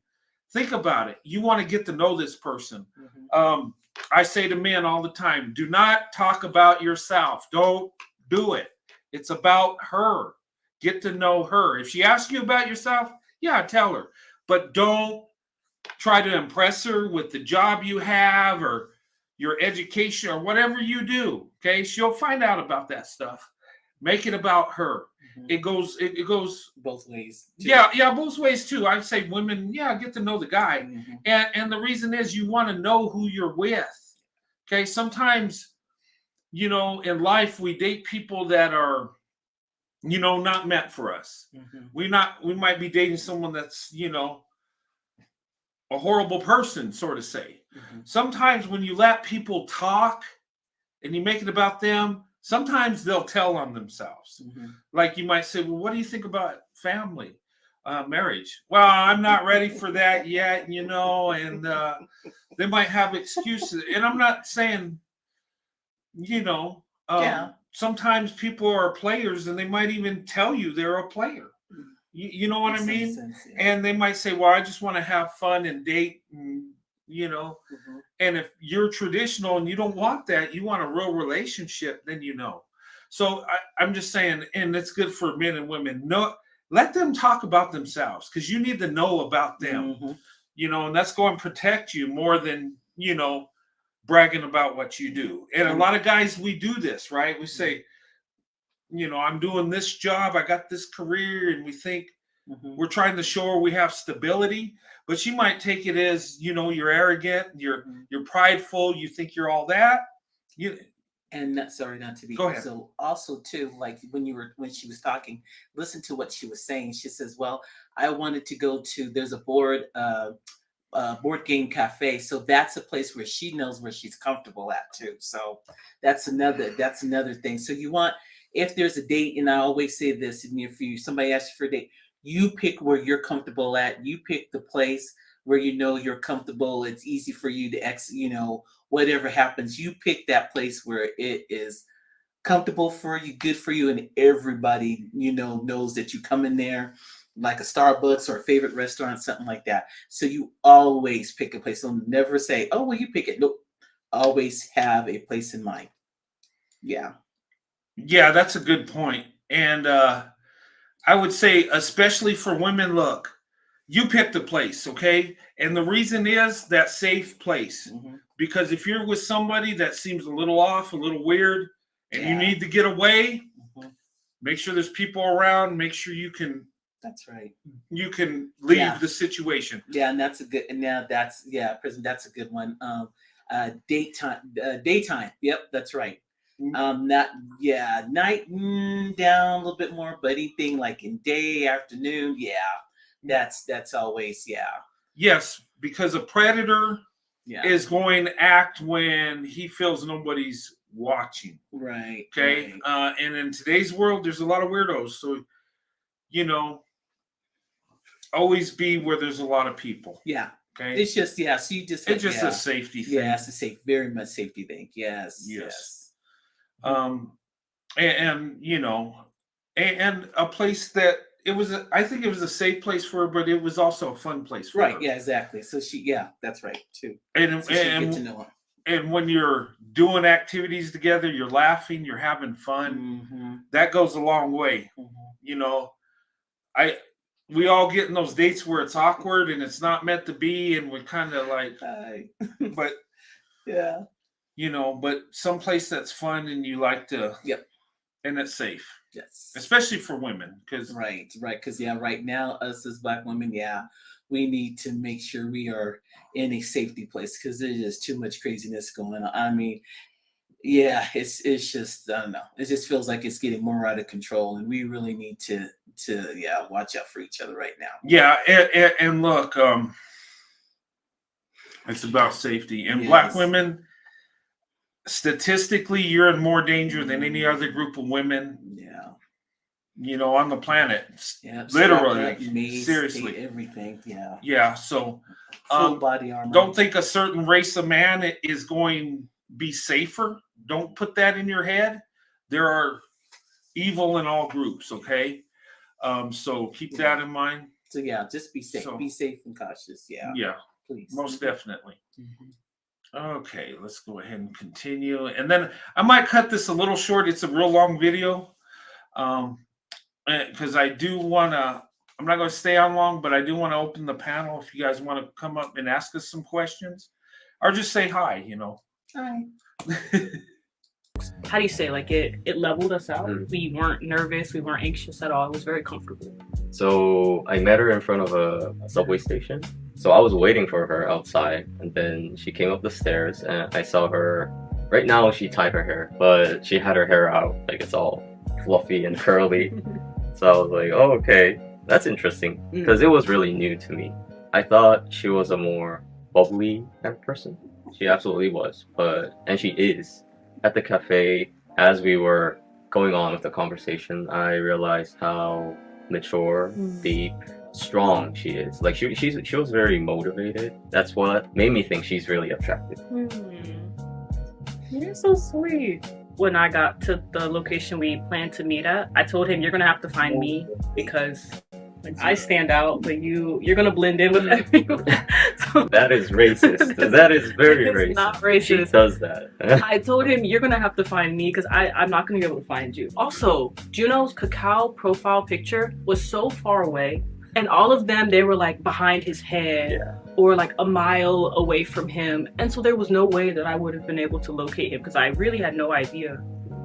think about it. You want to get to know this person. I say to men all the time, do not talk about yourself. Don't do it. It's about her. Get to know her. If she asks you about yourself, yeah, tell her. But don't try to impress her with the job you have or your education or whatever you do. Okay, she'll find out about that stuff. Make it about her. It goes both ways. Yeah, both ways too. I'd say women, get to know the guy. And the reason is you want to know who you're with. Okay, sometimes, in life we date people that are, not meant for us. We might be dating someone that's, a horrible person, sort of say. Sometimes when you let people talk and you make it about them, sometimes they'll tell on themselves. Like you might say, well, what do you think about family, marriage? Well, I'm not ready for that yet, and they might have excuses. And I'm not saying, sometimes people are players and they might even tell you they're a player. You know what I mean? Sense, yeah. And they might say, well, I just want to have fun and date, and, and if you're traditional and you don't want that, you want a real relationship, then So I'm just saying, and it's good for men and women. No, let them talk about themselves because you need to know about them, and that's going to protect you more than, bragging about what you do. And a lot of guys, we do this, right? We say, I'm doing this job, I got this career, and we think we're trying to show her we have stability, but she might take it as, you're arrogant, you're prideful, you think you're all that. And sorry, not to be. Go ahead. So also too, like when she was talking, listen to what she was saying. She says, well, I wanted to go to, there's a board game cafe. So that's a place where she knows where she's comfortable at too. So that's another thing. So you want, if there's a date, and I always say this, and if somebody asks you for a date, you pick where you're comfortable at. You pick the place where you're comfortable. It's easy for you to whatever happens, you pick that place where it is comfortable for you, good for you, and everybody knows that you come in there, like a Starbucks or a favorite restaurant, something like that. So you always pick a place. So never say, oh, well, you pick it. Nope. Always have a place in mind. Yeah. Yeah, that's a good point. And I would say, especially for women, look, you pick the place, okay? And the reason is that safe place. Because if you're with somebody that seems a little off, a little weird, and you need to get away, make sure there's people around, make sure you can. That's right. You can leave the situation. Yeah, and that's a good. And now prison. That's a good one. Daytime. Yep, that's right. Night down a little bit more, but anything like in day, afternoon, that's always Yes, because a predator is going to act when he feels nobody's watching. Right. Okay. Right. And in today's world, there's a lot of weirdos. So, always be where there's a lot of people. Yeah. Okay. It's just so you just it's just a safety thing. Yeah, it's a very much safety thing. Yes. And a place that I think it was a safe place for her, but it was also a fun place for her. Right. Yeah, exactly. So that's right too. And get to know her. And when you're doing activities together, you're laughing, you're having fun. That goes a long way. We all get in those dates where it's awkward and it's not meant to be, and we're kind of like, but yeah, but someplace that's fun and you like to, and it's safe. Yes, especially for women, because right, because right now us as Black women, we need to make sure we are in a safety place because there's just too much craziness going on. I mean, it's just, I don't know. It just feels like it's getting more out of control, and we really need to watch out for each other right now. Yeah, and look, it's about safety. And Black women, statistically, you're in more danger than any other group of women. Yeah. on the planet. Yeah, Literally, mace, seriously, everything. Yeah. Yeah. So, Full body armor. don't think a certain race of man is going to be safer. Don't put that in your head. There are evil in all groups. Okay. So keep that in mind. So yeah, just be safe. Be safe and cautious. Yeah. Yeah. Please. Most definitely. Okay, let's go ahead and continue. And then I might cut this a little short. It's a real long video. Because I do want to, I'm not going to stay on long, but I do want to open the panel if you guys want to come up and ask us some questions or just say hi, Hi. How do you say, like, it leveled us out? We weren't nervous, we weren't anxious at all. It was very comfortable. So I met her in front of a subway station. So I was waiting for her outside, and then she came up the stairs, and I saw her. Right now she tied her hair, but she had her hair out, like it's all fluffy and curly. So I was like, oh, okay, that's interesting, because it was really new to me. I thought she was a more bubbly kind of person. She absolutely was, and she is. At the cafe, as we were going on with the conversation, I realized how mature, deep, strong she is. Like she was very motivated. That's what made me think she's really attractive. You're so sweet. When I got to the location we planned to meet at, I told him, you're gonna have to find me because I stand out, but you're gonna blend in with everyone. So, that is racist. That is very racist. Not racist. She does that. I told him, you're gonna have to find me because I'm not gonna be able to find you. Also, Juno's cacao profile picture was so far away, and all of them, they were like behind his head or like a mile away from him, and so there was no way that I would have been able to locate him because I really had no idea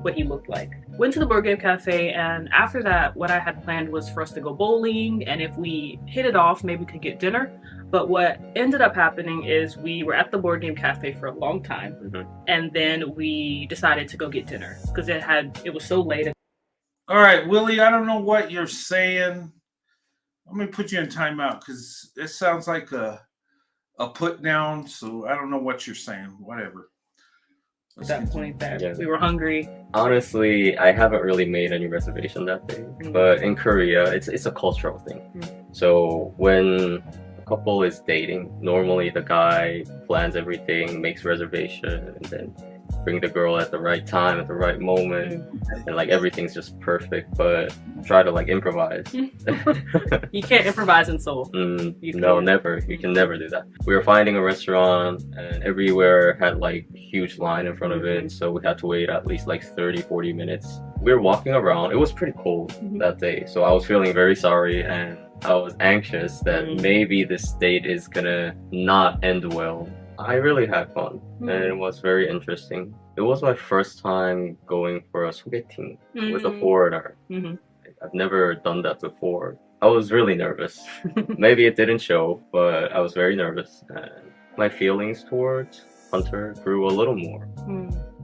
what he looked like. Went to the board game cafe, and after that, what I had planned was for us to go bowling, and if we hit it off, maybe we could get dinner. But what ended up happening is we were at the board game cafe for a long time, and then we decided to go get dinner because it was so late. All right, Willie, I don't know what you're saying. Let me put you in timeout because it sounds like a put down, so I don't know what you're saying. Whatever. At that point that we were hungry. Honestly, I haven't really made any reservation that day, but in Korea, it's a cultural thing. So when a couple is dating, normally the guy plans everything, makes reservation, and then bring the girl at the right time, at the right moment, and like everything's just perfect, but try to like improvise. You can't improvise in Seoul. No, never. You can never do that. We were finding a restaurant and everywhere had like huge line in front of it, so we had to wait at least like 30-40 minutes. We were walking around. It was pretty cold that day, so I was feeling very sorry and I was anxious that maybe this date is gonna not end well. I really had fun, and it was very interesting. It was my first time going for a sogeting with a foreigner. I've never done that before. I was really nervous. Maybe it didn't show, but I was very nervous. And my feelings towards Hunter grew a little more.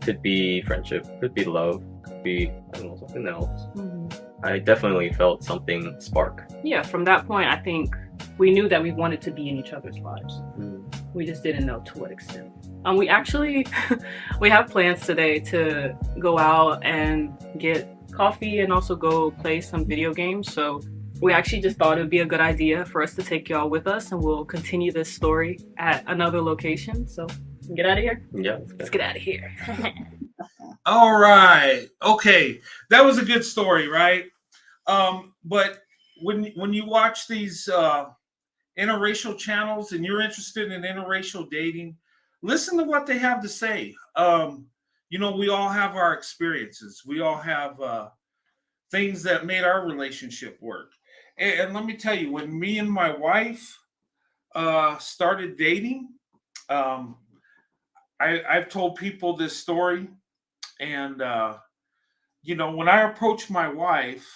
Could be friendship, could be love, could be, I don't know, something else. I definitely felt something spark. Yeah, from that point, I think we knew that we wanted to be in each other's lives. We just didn't know to what extent. We actually, we have plans today to go out and get coffee and also go play some video games. So we actually just thought it would be a good idea for us to take y'all with us, and we'll continue this story at another location. So get out of here. Yeah. Let's get out of here. All right. Okay. That was a good story, right? But when you watch these interracial channels and you're interested in interracial dating, listen to what they have to say. We all have our experiences. We all have things that made our relationship work. And let me tell you, when me and my wife started dating, I've told people this story. And, when I approached my wife,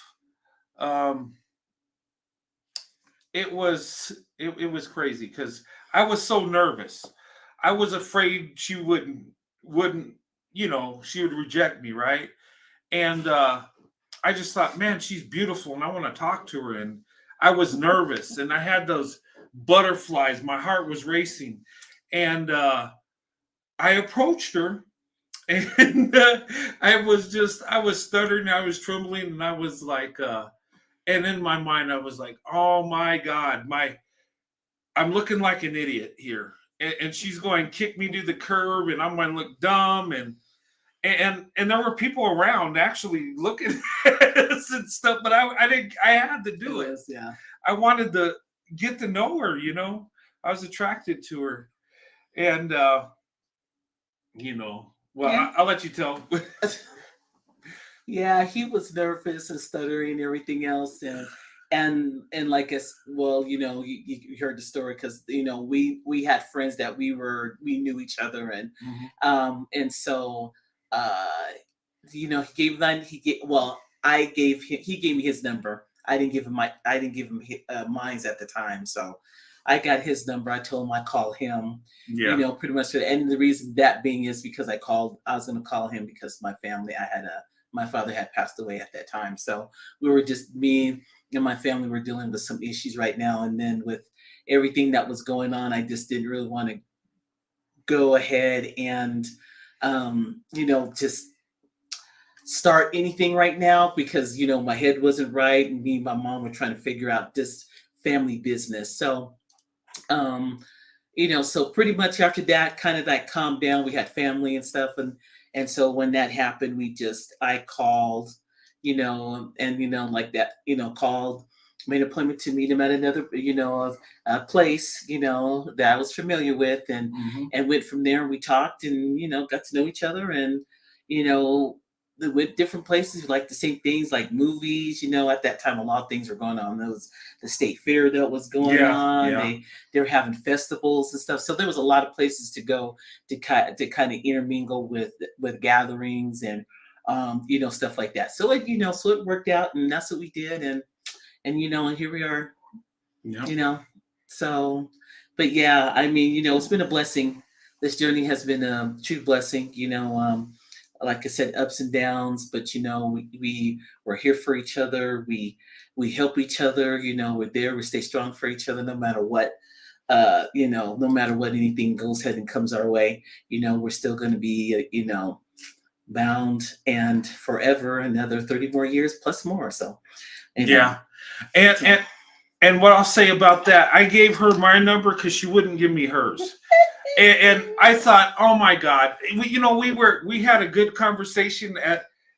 it was crazy because I was so nervous. I was afraid she wouldn't, she would reject me, right? And I just thought, man, she's beautiful and I want to talk to her. And I was nervous and I had those butterflies. My heart was racing. And I approached her And I was stuttering, I was trembling, and I was like, and in my mind, I was like, oh my God, I'm looking like an idiot here. And she's going, kick me to the curb, and I'm going to look dumb. And there were people around actually looking at us and stuff, but I had to do it. Yeah. I wanted to get to know her, I was attracted to her. And, well, Yeah. I'll let you tell. Yeah, he was nervous and stuttering and everything else, and like us. Well, you heard the story because we had friends that we knew each other, and so he gave mine. He gave me his number. I didn't give him mine's at the time, so I got his number. I told him I call him. Yeah. Pretty much. And the reason that being is because I was going to call him because my father had passed away at that time. So me and my family were dealing with some issues right now. And then with everything that was going on, I just didn't really want to go ahead and, just start anything right now because, my head wasn't right. And me and my mom were trying to figure out this family business. So, so pretty much after that, kind of like calmed down, we had family and stuff. And so when that happened, I called, like that, called, made an appointment to meet him at another, place, that I was familiar with and went from there. We talked and, got to know each other and, we went different places, like the same things, like movies, at that time, a lot of things were going on. There was the state fair that was going on. Yeah. They were having festivals and stuff. So there was a lot of places to go to kind of intermingle with gatherings and, stuff like that. So so it worked out and that's what we did. And here we are, so, but yeah, I mean, it's been a blessing. This journey has been a true blessing, like I said, ups and downs, but we're here for each other. We help each other. We're there. We stay strong for each other, no matter what. No matter what anything goes ahead and comes our way. We're still going to be, bound and forever another 30 more years plus more. So, yeah, and what I'll say about that, I gave her my number because she wouldn't give me hers. And I thought, oh my God, we had a good conversation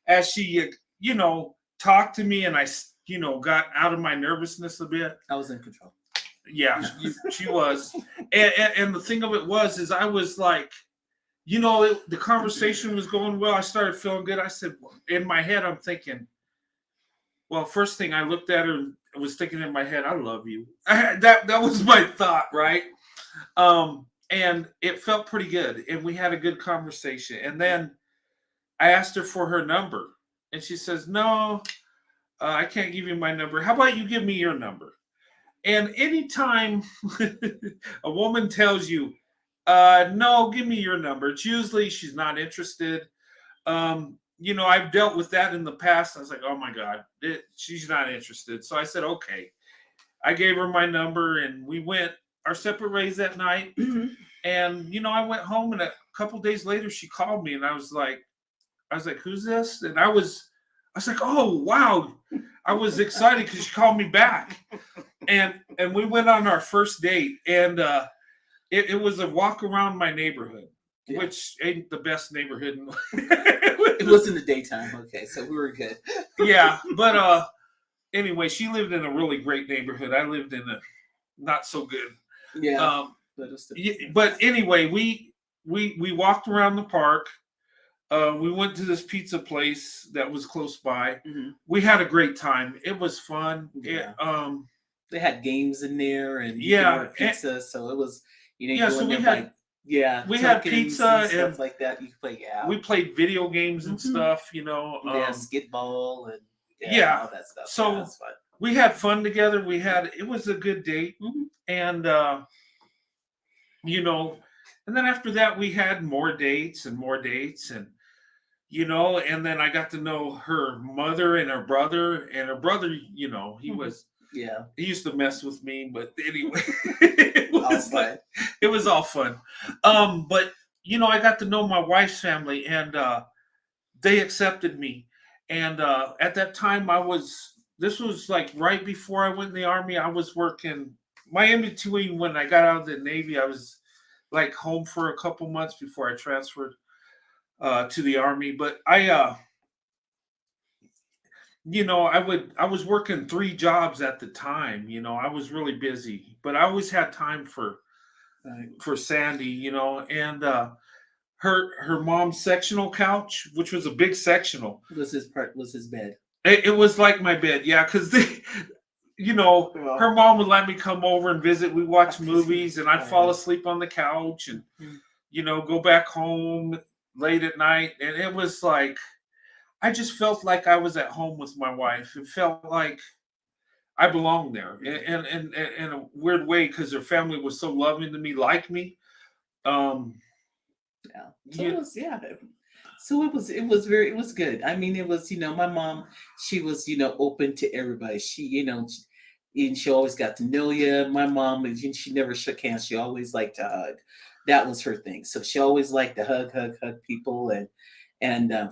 as she, talked to me and I, got out of my nervousness a bit. I was in control. Yeah, she was. And the thing of it is I was like, the conversation was going well. I started feeling good. I said, in my head, I'm thinking, well, first thing I looked at her and I was thinking in my head, I love you. That was my thought, right? And it felt pretty good. And we had a good conversation. And then I asked her for her number. And she says, no, I can't give you my number. How about you give me your number? And anytime a woman tells you, no, give me your number, it's usually she's not interested. I've dealt with that in the past. I was like, oh my God, she's not interested. So I said, okay. I gave her my number and we went our separate ways that night. And, I went home and a couple days later, she called me and I was like, who's this? And I was like, oh, wow. I was excited because she called me back. And we went on our first date and it was a walk around my neighborhood, which ain't the best neighborhood. It was in the daytime. Okay, so we were good. Yeah, but anyway, she lived in a really great neighborhood. I lived in a not so good. Yeah. But anyway, we walked around the park. We went to this pizza place that was close by. Mm-hmm. We had a great time. It was fun. Yeah. They had games in there and pizza. So it was, so we had pizza and stuff like that. You could play. Yeah. We played video games and stuff. Skitball and all that stuff. So that's fun. We had fun together. It was a good date. Mm-hmm. And, and then after that, we had more dates. And, and then I got to know her mother and her brother. And her brother, he was, he used to mess with me. But anyway, it was all fun. But I got to know my wife's family, and they accepted me. And at that time, this was like right before I went in the Army. I was working, my in between when I got out of the Navy, I was like home for a couple months before I transferred to the Army. But I was working 3 jobs at the time. I was really busy, but I always had time for Sandy. And her mom's sectional couch, which was a big sectional, Was his bed. It was like my bed, yeah, because her mom would let me come over and visit. We watch movies, and I'd fall asleep on the couch, and go back home late at night, and it was like I just felt like I was at home with my wife. It felt like I belonged there, in a weird way, because her family was so loving to me, like me. Yeah. So it was good. I mean, it was, my mom, she was, open to everybody. And she always got to know you. My mom, she never shook hands. She always liked to hug. That was her thing. So she always liked to hug people, and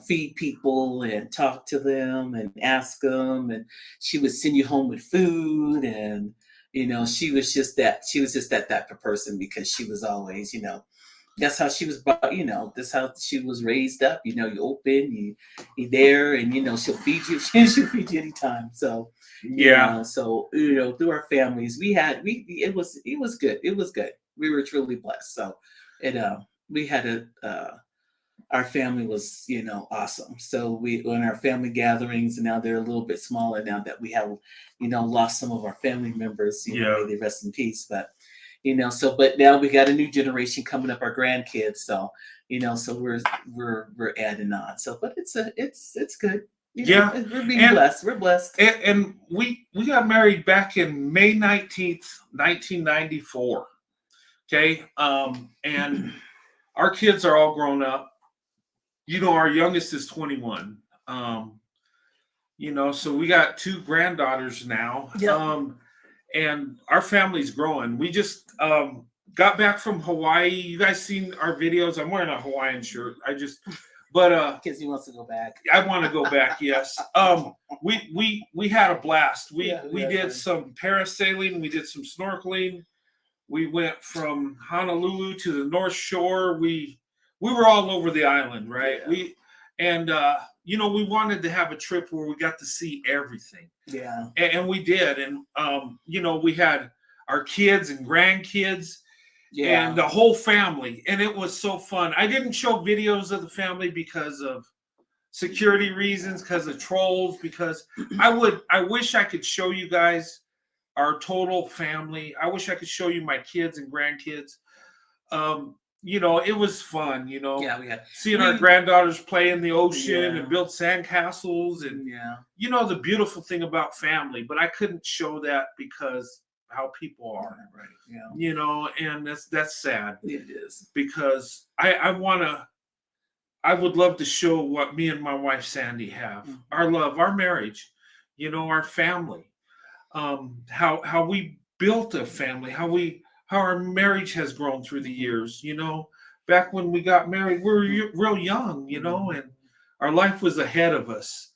feed people and talk to them and ask them. And she would send you home with food. And, she was just that type of person, because she was always, that's how she was, that's how she was raised up. You open, you there, and she'll feed you. She'll feed you anytime. So through our families, it was good. It was good. We were truly blessed. So we had our family was awesome. So we in our family gatherings, and now they're a little bit smaller now that we have lost some of our family members. May they rest in peace. But but now we got a new generation coming up, our grandkids. So, so we're adding on. So, but it's good. We're being blessed. We're blessed. And we got married back in May 19th, 1994. Okay. And our kids are all grown up. Our youngest is 21. So we got 2 granddaughters now. Yep. And our family's growing. We just got back from Hawaii. You guys seen our videos? I'm wearing a Hawaiian shirt. Because he wants to go back. I want to go back. Yes. We had a blast. We did some parasailing. We did some snorkeling. We went from Honolulu to the North Shore. We were all over the island, right? Yeah. We wanted to have a trip where we got to see everything. Yeah. And we did. And, we had our kids and grandkids and the whole family. And it was so fun. I didn't show videos of the family because of security reasons, because of trolls, because I wish I could show you guys our total family. I wish I could show you my kids and grandkids. It was fun, Yeah, we had seeing our granddaughters play in the ocean and build sandcastles, and the beautiful thing about family. But I couldn't show that because how people are, right? Yeah, and that's sad. It is, because I would love to show what me and my wife Sandy have, our love, our marriage, our family, how we built a family, how our marriage has grown through the years. Back when we got married, we were real young, and our life was ahead of us.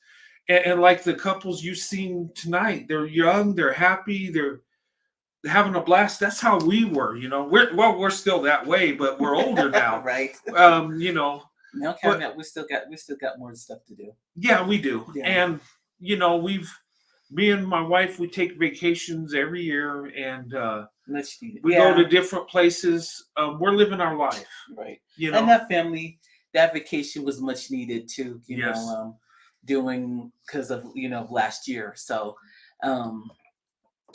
And like the couples you've seen tonight, they're young, they're happy, they're having a blast. That's how we were. We're still that way, but we're older now, right? Now, we still got more stuff to do. Yeah, we do. Yeah. And me and my wife, we take vacations every year, and much needed. We go to different places. We're living our life, right? And that vacation was much needed too. Doing because of last year. So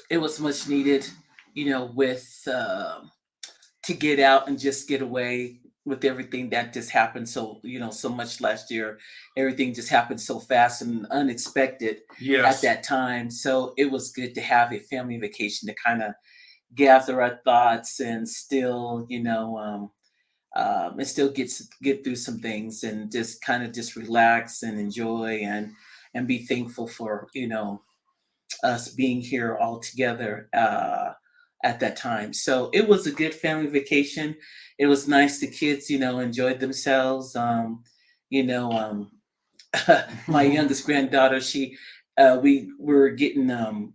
it was much needed. With to get out and just get away with everything that just happened. So so much last year. Everything just happened so fast and unexpected at that time. So it was good to have a family vacation to kind of gather our thoughts and still, and still get through some things and just kind of just relax and enjoy and be thankful for, us being here all together at that time. So it was a good family vacation. It was nice. The kids, enjoyed themselves. My youngest granddaughter, we were getting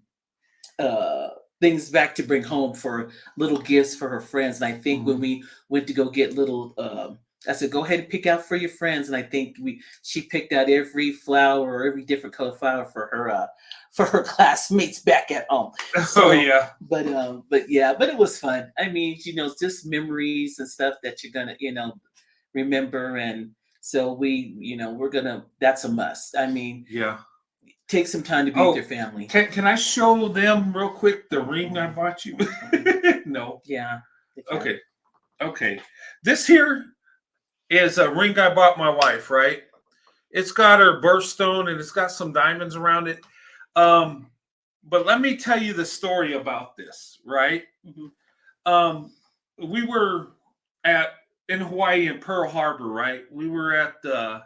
things back to bring home for little gifts for her friends. And I think when we went to go get little, I said, go ahead and pick out for your friends. And I think she picked out every flower or every different color flower for her classmates back at home. Oh yeah. But it was fun. I mean, just memories and stuff that you're gonna, remember. And so that's a must. I mean, yeah. Take some time to be with your family. Can I show them real quick the ring I bought you? No. Yeah. Okay. This here is a ring I bought my wife, right? It's got her birthstone and it's got some diamonds around it. But let me tell you the story about this, right? We were in Hawaii in Pearl Harbor, right? We were at the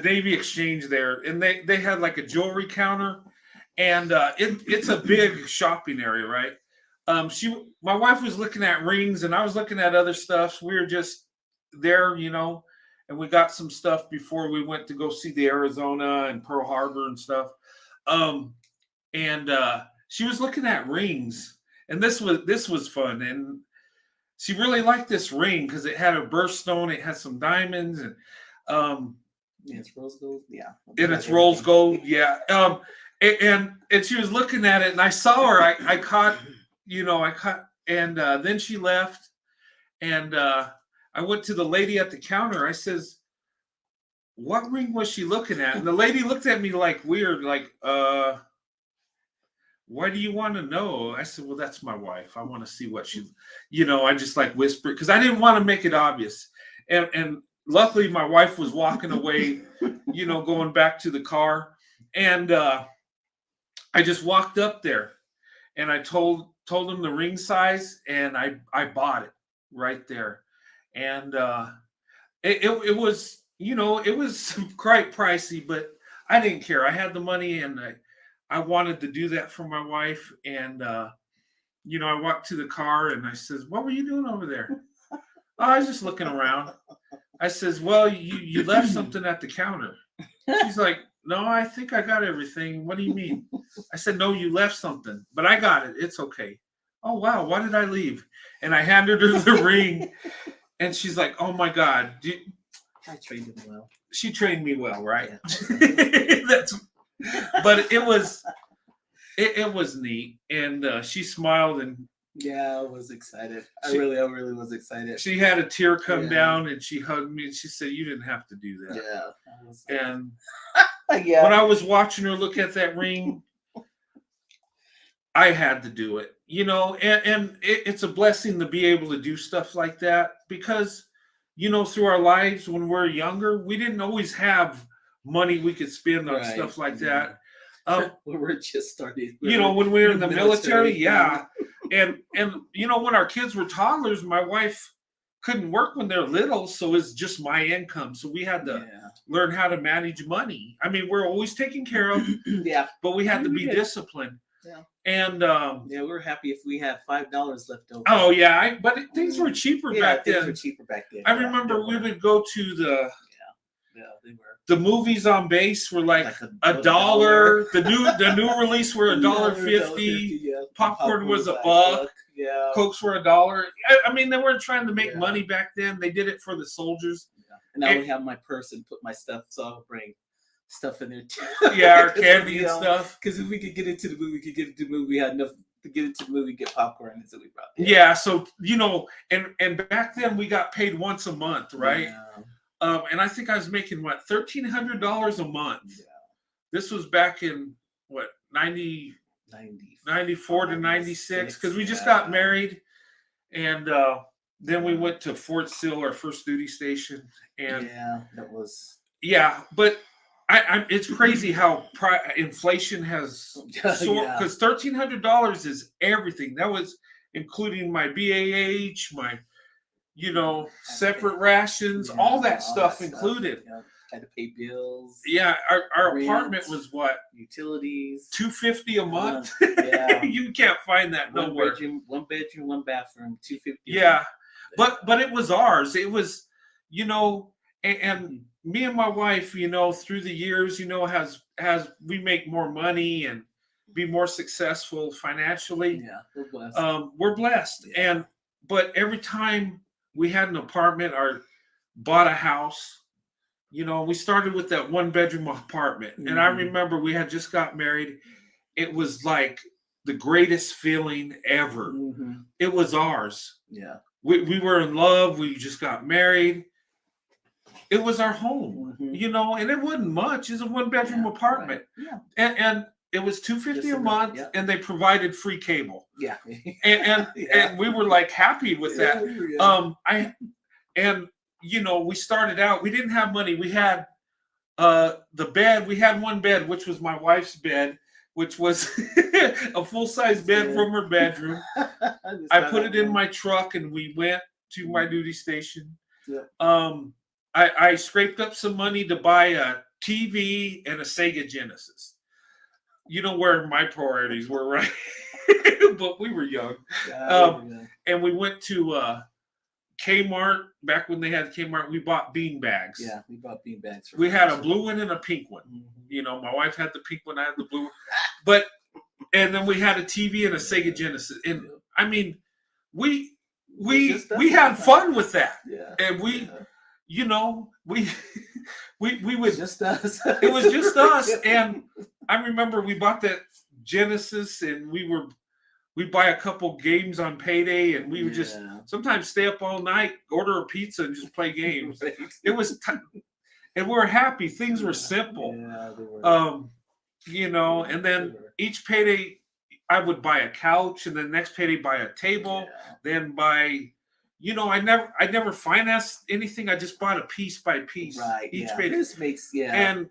Navy Exchange there, and they had like a jewelry counter, and it's a big shopping area, right? My wife was looking at rings, and I was looking at other stuff. We were just there, and we got some stuff before we went to go see the Arizona and Pearl Harbor and stuff. And she was looking at rings, and this was fun, and she really liked this ring because it had a birthstone, it had some diamonds, and it's rose gold, yeah. And it's rose gold, yeah. And she was looking at it, and I saw her. I caught, and then she left, and I went to the lady at the counter. I says, "What ring was she looking at?" And the lady looked at me like weird, like, "Why do you want to know?" I said, "Well, that's my wife. I want to see what she," I just like whispered because I didn't want to make it obvious, and luckily, my wife was walking away, going back to the car. And I just walked up there and I told him the ring size, and I bought it right there. And it was, it was quite pricey, but I didn't care. I had the money, and I wanted to do that for my wife. And, I walked to the car and I says, "What were you doing over there?" "Oh, I was just looking around." I says, "Well, you left something at the counter." She's like, "No, I think I got everything. What do you mean?" I said, "No, you left something, but I got it. It's okay." "Oh, wow. What did I leave?" And I handed her the ring, and she's like, "Oh my God." I trained him well. She trained me well, right? Yeah. But it was neat. And she smiled, and yeah, I was excited. I really was excited. She had a tear come down, and she hugged me, and she said, "You didn't have to do that." Yeah. And yeah. When I was watching her look at that ring, I had to do it, and it's a blessing to be able to do stuff like that because, through our lives when we're younger, we didn't always have money we could spend on stuff like that. When we're just starting, when we were in the military, yeah. And when our kids were toddlers, my wife couldn't work when they're little, so it's just my income. So we had to learn how to manage money. I mean, we're always taken care of, yeah, but we had to be disciplined. Yeah. And we were happy if we had $5 left over. Oh yeah, but things were cheaper back then. Things were cheaper back then. I remember we would go to they were. The movies on base were like $1. The new release were $1.50. Yeah. Popcorn was $1. Yeah. Cokes were $1. I mean, they weren't trying to make money back then. They did it for the soldiers. Yeah. And I would have my purse and put my stuff, so I would bring stuff in there too. Yeah, our candy and stuff. Because if we could get into the movie, we had enough to get into the movie, get popcorn, and so we brought it. Yeah, so and back then we got paid once a month, right? Yeah. And I think I was making $1,300 a month. Yeah. This was back in 94 to 96, because we just got married, and then we went to Fort Sill, our first duty station, and but it's crazy how inflation has soared, because $1,300 is everything. That was including my BAH, my separate rations, all that stuff included. Had to pay bills. Yeah, our rent, apartment was what? Utilities. $250 a month. Yeah. You can't find that nowhere. One bedroom, one bathroom, $250. Yeah, but it was ours. It was, you know, and me and my wife, you know, through the years, you know, has we make more money and be more successful financially. Yeah, we're blessed. We're blessed, but every time we had an apartment or bought a house, you know, we started with that 1-bedroom apartment, and I remember we had just got married. It was like the greatest feeling ever. It was ours. Yeah. We were in love. We just got married. It was our home, you know, and it wasn't much. It's a 1-bedroom apartment. Right. And it was $250 a month, and they provided free cable. Yeah. And we were like happy with that. You know, we started out, we didn't have money. We had the bed. We had one bed, which was my wife's bed, which was a full-size bed from her bedroom. I put it in my truck and we went to my duty station. Yeah. I scraped up some money to buy a TV and a Sega Genesis. You know where my priorities were, right? But we were young. And we went to Kmart. Back when they had Kmart, we bought bean bags. Yeah, we bought bean bags. We had a blue one and a pink one. You know, my wife had the pink one, I had the blue one. And then we had a TV and a Sega Genesis. And I mean, we had fun with that. Yeah. And you know, we would just us. It was just us. And I remember we bought that Genesis, and we'd buy a couple games on payday, and we would just sometimes stay up all night, order a pizza, and just play games. It was, and we were happy. Things were simple. Yeah, they were. You know, and then each payday, I would buy a couch, and then next payday buy a table, then buy. You know, I never financed anything. I just bought a piece by piece. Right. Each Yeah. payday. This makes And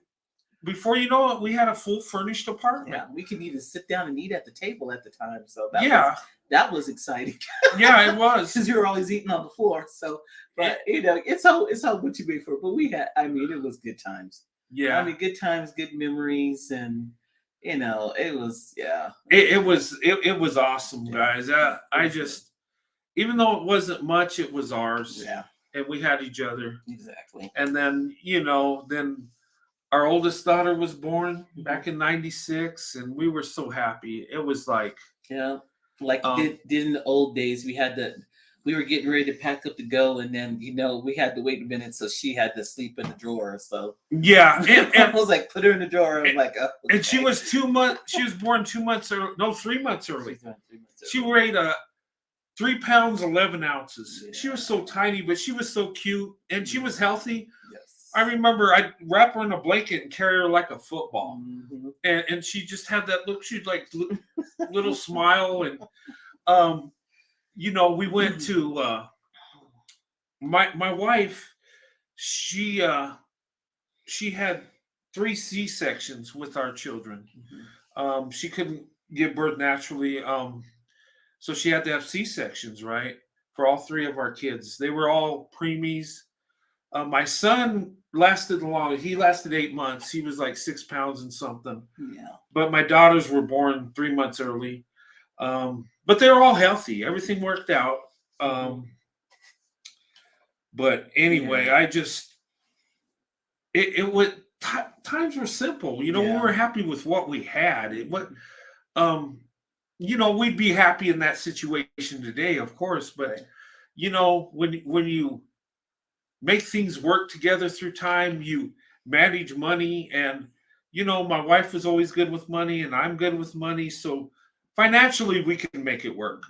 before you know it, we had a full furnished apartment. Yeah, we could even sit down and eat at the table at the time. So that was exciting. Yeah, it was. Because you were always eating on the floor. So, but you know, it's all what you made for it. But we had, I mean, it was good times. Yeah. I mean, good times, good memories, and you know, it was It was awesome, guys. I just, even though it wasn't much, it was ours. Yeah. And we had each other. Exactly. And then, you know, then our oldest daughter was born back in '96, and we were so happy. It was like, like did in the old days. We were getting ready to pack up to go, and then you know we had to wait a minute, so she had to sleep in the drawer. So yeah, and I was like, put her in the drawer. I'm like, oh, okay. And she was 2 months. She was born 2 months early. No, 3 months early. She weighed 3 pounds 11 ounces. She was so tiny, but she was so cute, and she was healthy. Yes. I remember I'd wrap her in a blanket and carry her like a football, and she just had that look. She'd like little smile, and you know, we went to my wife. She had 3 C-sections with our children. She couldn't give birth naturally. So she had to have C-sections, right? For all 3 of our kids. They were all preemies. My son lasted long. He lasted 8 months. He was like 6 pounds and something. Yeah. But my daughters were born 3 months early. But they were all healthy. Everything worked out. But anyway, I just, it was, times were simple. You know, we were happy with what we had. You know, we'd be happy in that situation today, of course, but you know, when you make things work together through time, you manage money, and you know, my wife was always good with money, and I'm good with money, so financially we can make it work.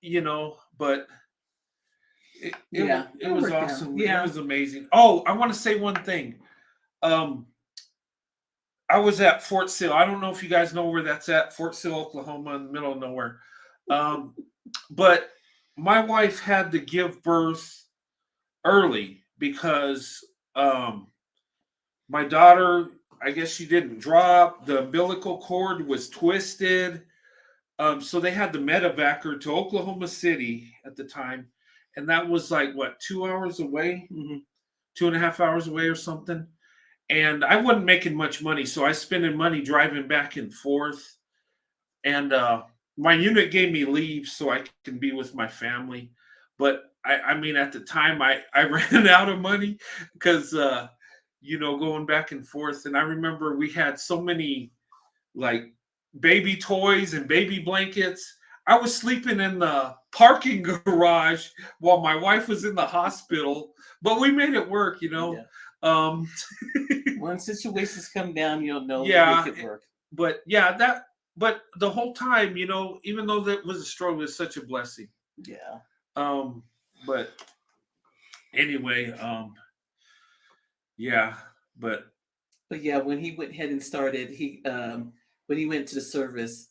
You know, but it was awesome. It was amazing. Oh, I want to say one thing. I was at Fort Sill. I don't know if you guys know where that's at. Fort Sill, Oklahoma, in the middle of nowhere. But my wife had to give birth early because my daughter, I guess she didn't drop. The umbilical cord was twisted. So they had to medevac her to Oklahoma City at the time. And that was like, what, 2 hours away 2.5 hours away or something. And I wasn't making much money, so I was spending money driving back and forth. And my unit gave me leave so I can be with my family. But I mean, at the time, I ran out of money because, going back and forth. And I remember we had so many like baby toys and baby blankets. I was sleeping in the parking garage while my wife was in the hospital, but we made it work, Yeah. When situations come down, you'll know Yeah, make it work. but but the whole time, even though that was a struggle, it was such a blessing. Yeah. But anyway, yeah, but yeah, when he went ahead and started, when he went to the service,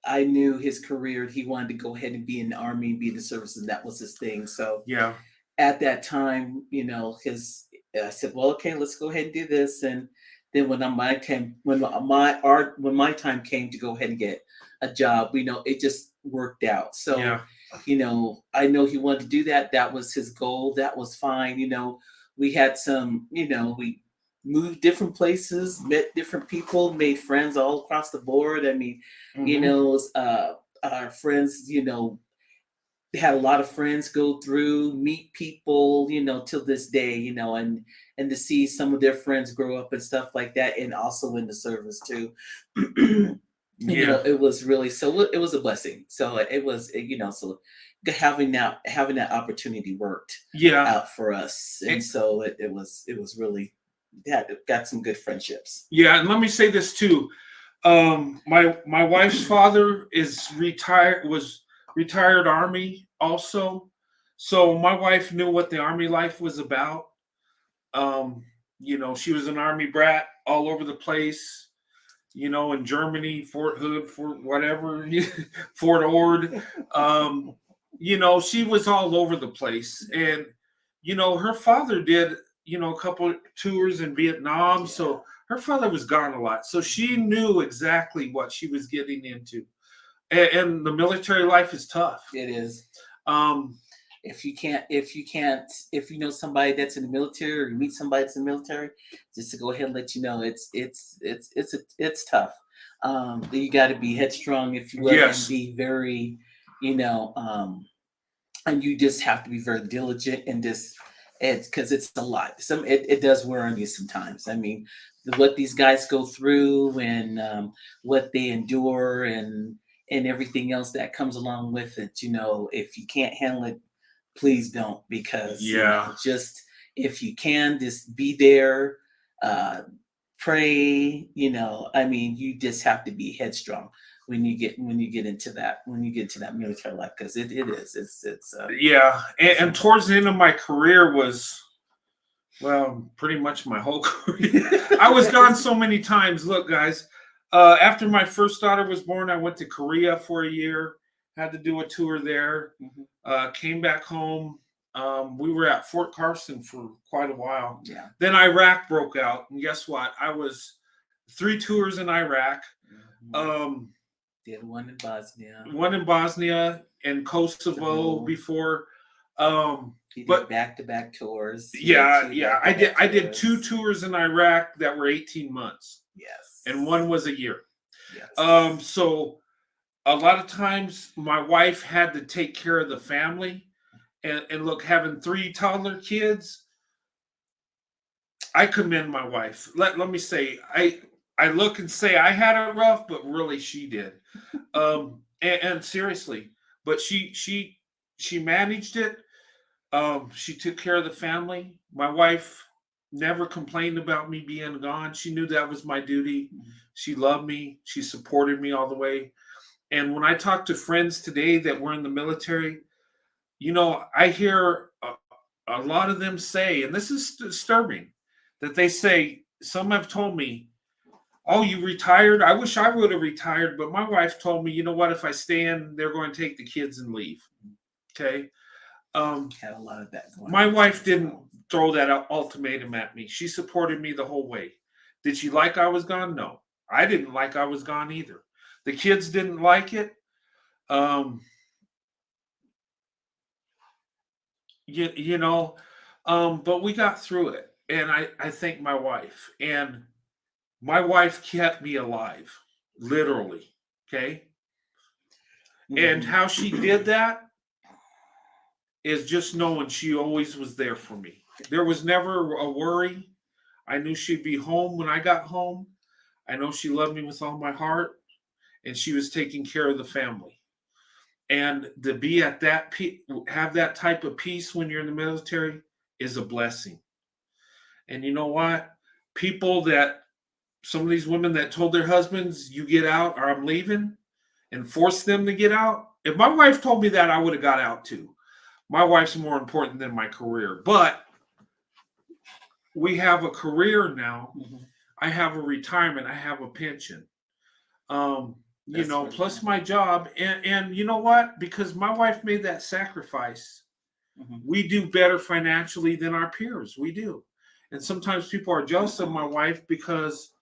I knew his career. He wanted to go ahead and be in the army, be in the service, and that was his thing. So yeah, at that time, I said, well, okay, let's go ahead and do this. And then when my time came to go ahead and get a job, it just worked out. So, yeah. I know he wanted to do that. That was his goal. That was fine. We had some, we moved different places, met different people, made friends all across the board. I mean, our friends, had a lot of friends go through, meet people, till this day, and to see some of their friends grow up and stuff like that, and also in the service too. It was really, so it was a blessing. So it was, so having that opportunity worked out for us, and so it was really got some good friendships. Yeah, and let me say this too. My wife's father was retired Army also. So my wife knew what the Army life was about. She was an Army brat all over the place, in Germany, Fort Hood, Fort whatever, Fort Ord. She was all over the place. And, her father did, a couple tours in Vietnam. So her father was gone a lot. So she knew exactly what she was getting into. And the military life is tough. It is. If you know somebody that's in the military, or you meet somebody that's in the military, just to go ahead and let you know it's tough. You got to be headstrong, if you will, and be very, and you just have to be very diligent and because it's a lot. It does wear on you sometimes. I mean, what these guys go through and what they endure and everything else that comes along with it. If you can't handle it, please don't, because just if you can, just be there, pray. You just have to be headstrong when you get into that military life, because it's and towards the end of my career was, well, pretty much my whole career. I was gone so many times. Look, guys, after my first daughter was born, I went to Korea for a year. Had to do a tour there. Came back home. We were at Fort Carson for quite a while. Yeah. Then Iraq broke out, and guess what? I was 3 tours in Iraq. Did one in Bosnia. One in Bosnia and Kosovo before. He did back-to-back tours. I did 2 tours in Iraq that were 18 months. Yes. And one was a year. Yes. So a lot of times my wife had to take care of the family. And look, having 3 toddler kids, I commend my wife. Let me say, I look and say I had it rough, but really she did. And seriously, but she managed it. She took care of the family. My wife never complained about me being gone. She knew that was my duty. She loved me. She supported me all the way. And when I talk to friends today that were in the military, I hear a lot of them say, and this is disturbing, that they say, some have told me, oh, you retired? I wish I would have retired, but my wife told me, you know what, if I stay in, they're going to take the kids and leave. Okay. Had a lot of that going my on. wife didn't throw that ultimatum at me. She supported me the whole way. Did she like I was gone? No. I didn't like I was gone either. The kids didn't like it. But we got through it, and I thank my wife, and my wife kept me alive, literally. Okay, and how she did that is just knowing she always was there for me. There was never a worry. I knew she'd be home when I got home. I know she loved me with all my heart, and she was taking care of the family. And to be at that have that type of peace when you're in the military is a blessing. And you know what? People that some of these women that told their husbands, "You get out or I'm leaving," and forced them to get out. If my wife told me that, I would have got out too. My wife's more important than my career, but we have a career now. I have a retirement. I have a pension. You know, plus my job, and you know what? Because my wife made that sacrifice, we do better financially than our peers. We do, and sometimes people are jealous of my wife because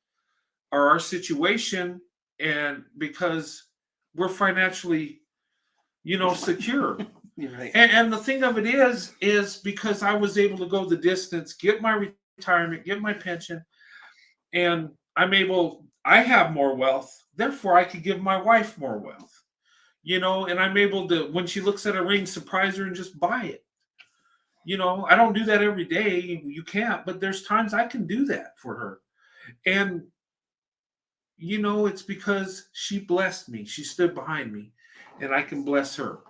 of our situation, and because we're financially, you know, secure. Right. And the thing of it is because I was able to go the distance, get my retirement, get my pension, and I have more wealth, therefore I could give my wife more wealth, you know, and I'm able to, when she looks at a ring, surprise her and just buy it. You know, I don't do that every day. You can't, but there's times I can do that for her. And, you know, it's because she blessed me. She stood behind me, and I can bless her.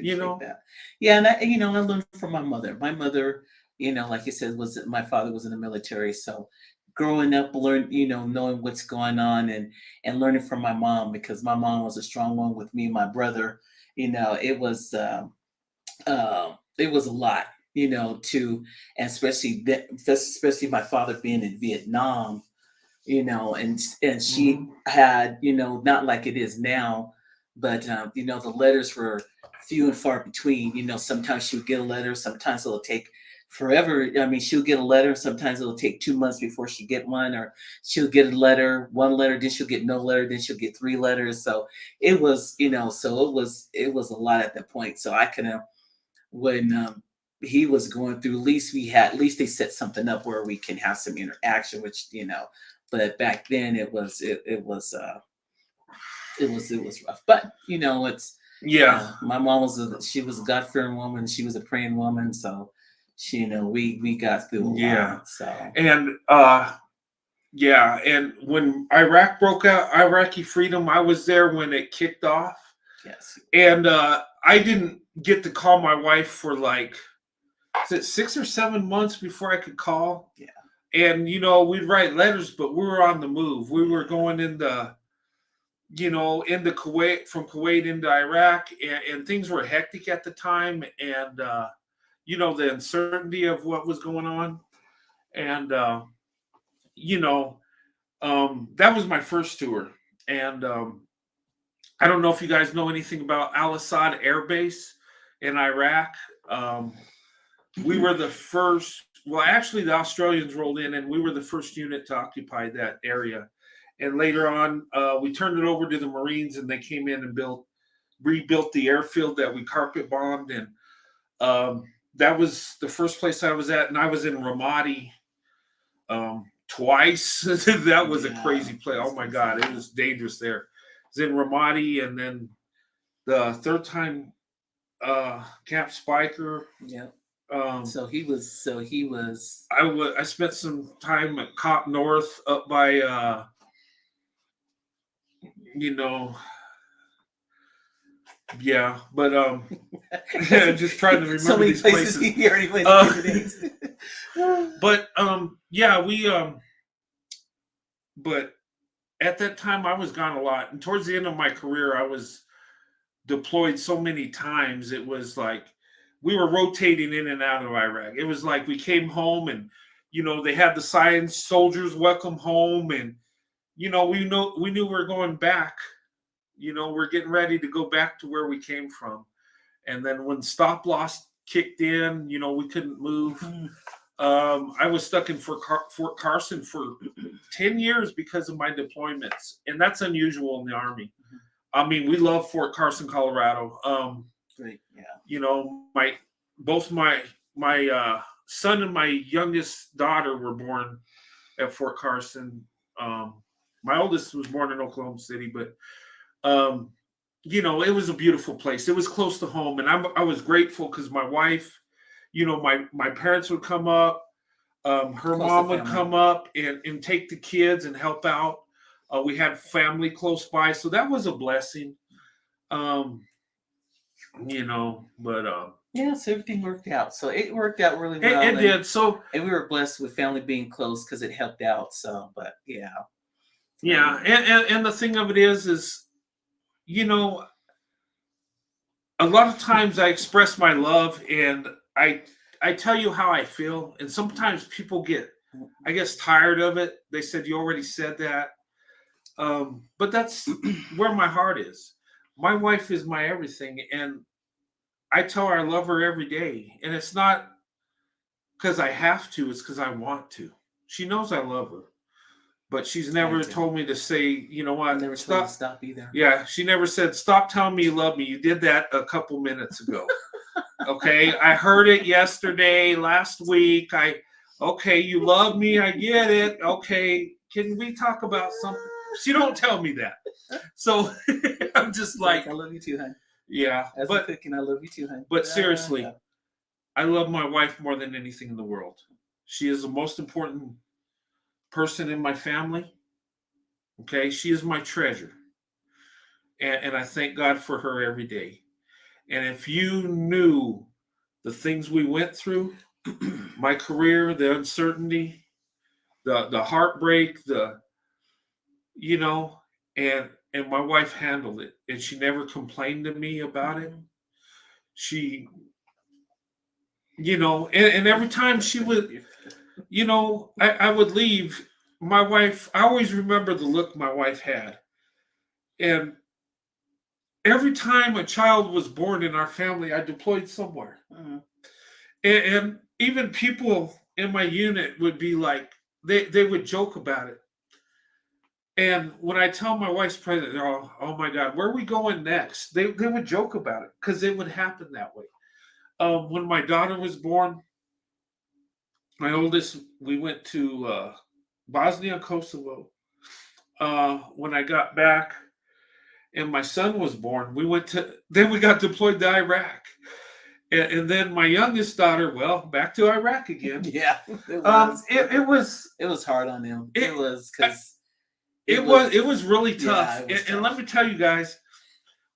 You know, that. Yeah, and I learned from my mother. My mother, like you said, my father was in the military, so growing up, knowing what's going on, and learning from my mom, because my mom was a strong one with me and my brother. It was a lot, to, and especially my father being in Vietnam, and she had, not like it is now, but the letters were few and far between. Sometimes she would get a letter, sometimes it'll take forever. I mean, she'll get a letter, sometimes it'll take 2 months before she get one, or she'll get one letter, then she'll get no letter, then she'll get 3 letters. So it was, it was a lot at that point. So I kind of, when he was going through, at least they set something up where we can have some interaction, which, but back then it was rough. But my mom she was a God-fearing woman. She was a praying woman. So she, we got through a lot. So and and when Iraq broke out, Iraqi freedom, I was there when it kicked off. Yes. And I didn't get to call my wife for like, is it 6 or 7 months before I could call? Yeah. And we'd write letters, but we were on the move. We were going into Kuwait, from Kuwait into Iraq, and things were hectic at the time, and the uncertainty of what was going on, and that was my first tour, and I don't know if you guys know anything about Al Assad Air Base in Iraq. We were the first. Well, actually, the Australians rolled in, and we were the first unit to occupy that area. And later on, we turned it over to the Marines, and they came in and rebuilt the airfield that we carpet bombed. And that was the first place I was at. And I was in Ramadi twice. That was a crazy place. Oh my God, it was dangerous there. I was in Ramadi, and then the third time, Camp Spiker. Yeah. So he was. I spent some time at Cop North up by. But just trying to remember so many these places. He already went to these. But but at that time I was gone a lot, and towards the end of my career I was deployed so many times. It was like we were rotating in and out of Iraq. It was like we came home, and they had the signs, soldiers welcome home, and we knew we were going back. We're getting ready to go back to where we came from. And then when stop loss kicked in, we couldn't move. I was stuck in Fort Carson for 10 years because of my deployments. And that's unusual in the Army. I mean, we love Fort Carson, Colorado. Great, yeah. Both my son and my youngest daughter were born at Fort Carson. My oldest was born in Oklahoma City, but you know, it was a beautiful place. It was close to home, and I was grateful because my wife, you know, my parents would come up, her Close mom would family. come up and take the kids and help out. We had family close by, so that was a blessing. You know, but yeah, so everything worked out. So it worked out really it, well. it did. So and we were blessed with family being close because it helped out. So, but yeah. yeah, and the thing of it is, you know, a lot of times I express my love and I tell you how I feel, and sometimes people get, I guess, tired of it. They said you already said that, but that's where my heart is. My wife is my everything, and I tell her I love her every day, and it's not because I have to; it's because I want to. She knows I love her, but she's never told me to say, you know what, Never told to stop either. Yeah, she never said, stop telling me you love me. You did that a couple minutes ago. Okay, I heard it yesterday, last week. Okay, you love me, I get it. Okay, can we talk about something? She don't tell me that. So I'm just like, I love you too, hon. Yeah. As a cooking, I love you too, hon. But seriously, I love my wife more than anything in the world. She is the most important person in my family. Okay, she is my treasure. And I thank God for her every day. And if you knew the things we went through, my career, the uncertainty, the heartbreak, you know, and my wife handled it, and she never complained to me about it. She, you know, and every time she would, you know, I would leave, my wife, I always remember the look my wife had. And every time a child was born in our family, I deployed somewhere. And even people in my unit would be like, they would joke about it. And when I tell my wife's president, oh my God, where are we going next? They would joke about it because it would happen that way. When my daughter was born, my oldest, we went to Bosnia and Kosovo. When I got back and my son was born, then we got deployed to Iraq. And then my youngest daughter, well, back to Iraq again. Yeah, it was hard on them. It was really tough. Yeah, and let me tell you guys,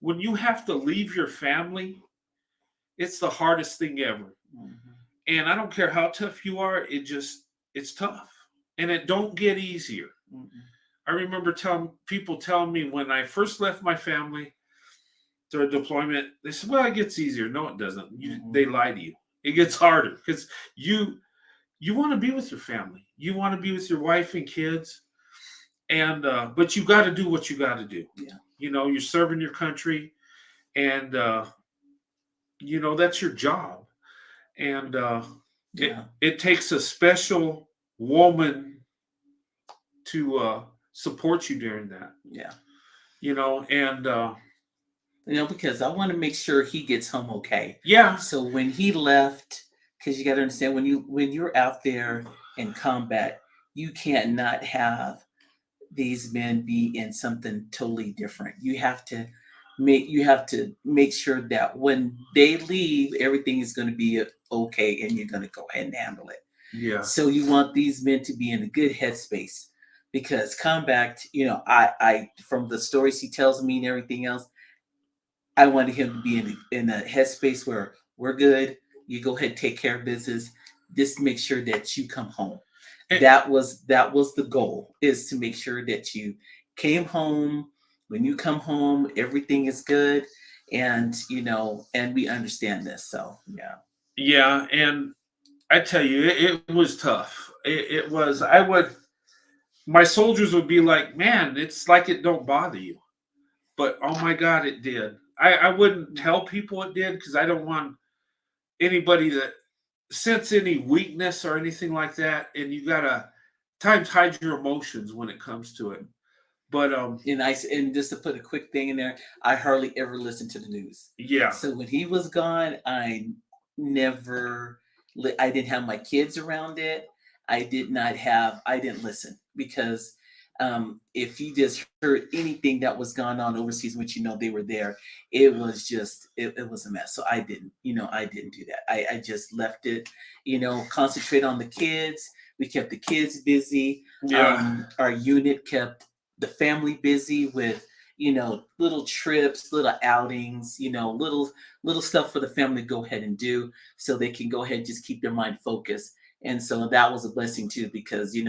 when you have to leave your family, it's the hardest thing ever. And I don't care how tough you are, it's tough, and it don't get easier. I remember people telling me when I first left my family to a deployment, they said, well, it gets easier. No, it doesn't. They lie to you. It gets harder because you want to be with your family. You want to be with your wife and kids. And but you got to do what you got to do. Yeah. You know, you're serving your country, and you know, that's your job. And it takes a special woman to support you during that. Yeah. You know, and you know, because I want to make sure he gets home okay. Yeah. So when he left, because you got to understand, when you're out there in combat, you can't not have these men be in something totally different. You have to make sure that when they leave, everything is going to be okay, and you're going to go ahead and handle it. Yeah. So you want these men to be in a good headspace, because combat, you know, I from the stories he tells me and everything else, I wanted him to be in a headspace where we're good. You go ahead and take care of business. Just make sure that you come home. That was the goal, is to make sure that you came home. When you come home, everything is good, and you know, and we understand this. So yeah. Yeah, and I tell you, it was tough. It was. My soldiers would be like, man, it's like it don't bother you, but oh my God, it did. I wouldn't tell people it did, because I don't want anybody to sense any weakness or anything like that. And you gotta times hide your emotions when it comes to it. But and just to put a quick thing in there, I hardly ever listened to the news. Yeah. So when he was gone, I never I didn't have my kids around it. I didn't listen because if you just heard anything that was going on overseas, which they were there, it was just it was a mess. So I didn't do that. I just left it, concentrate on the kids. We kept the kids busy. Yeah. Our unit kept the family busy with little trips, little outings, little stuff for the family to go ahead and do so they can go ahead and just keep their mind focused. And so that was a blessing too, because it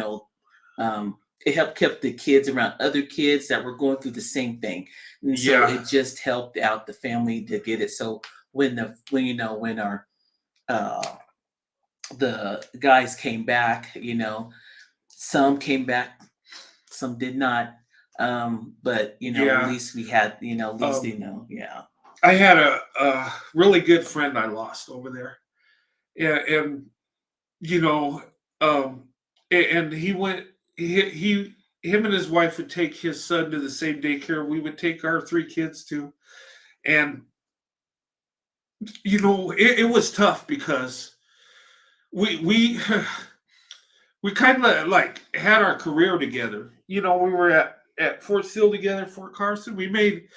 helped kept the kids around other kids that were going through the same thing. And so it just helped out the family to get it. So when our the guys came back, some came back, some did not. But at least we had, at least they know. Yeah. I had a really good friend I lost over there. And and him and his wife would take his son to the same daycare we would take our 3 kids to. And it was tough because we kind of like had our career together. We were at Fort Sill together, Fort Carson. We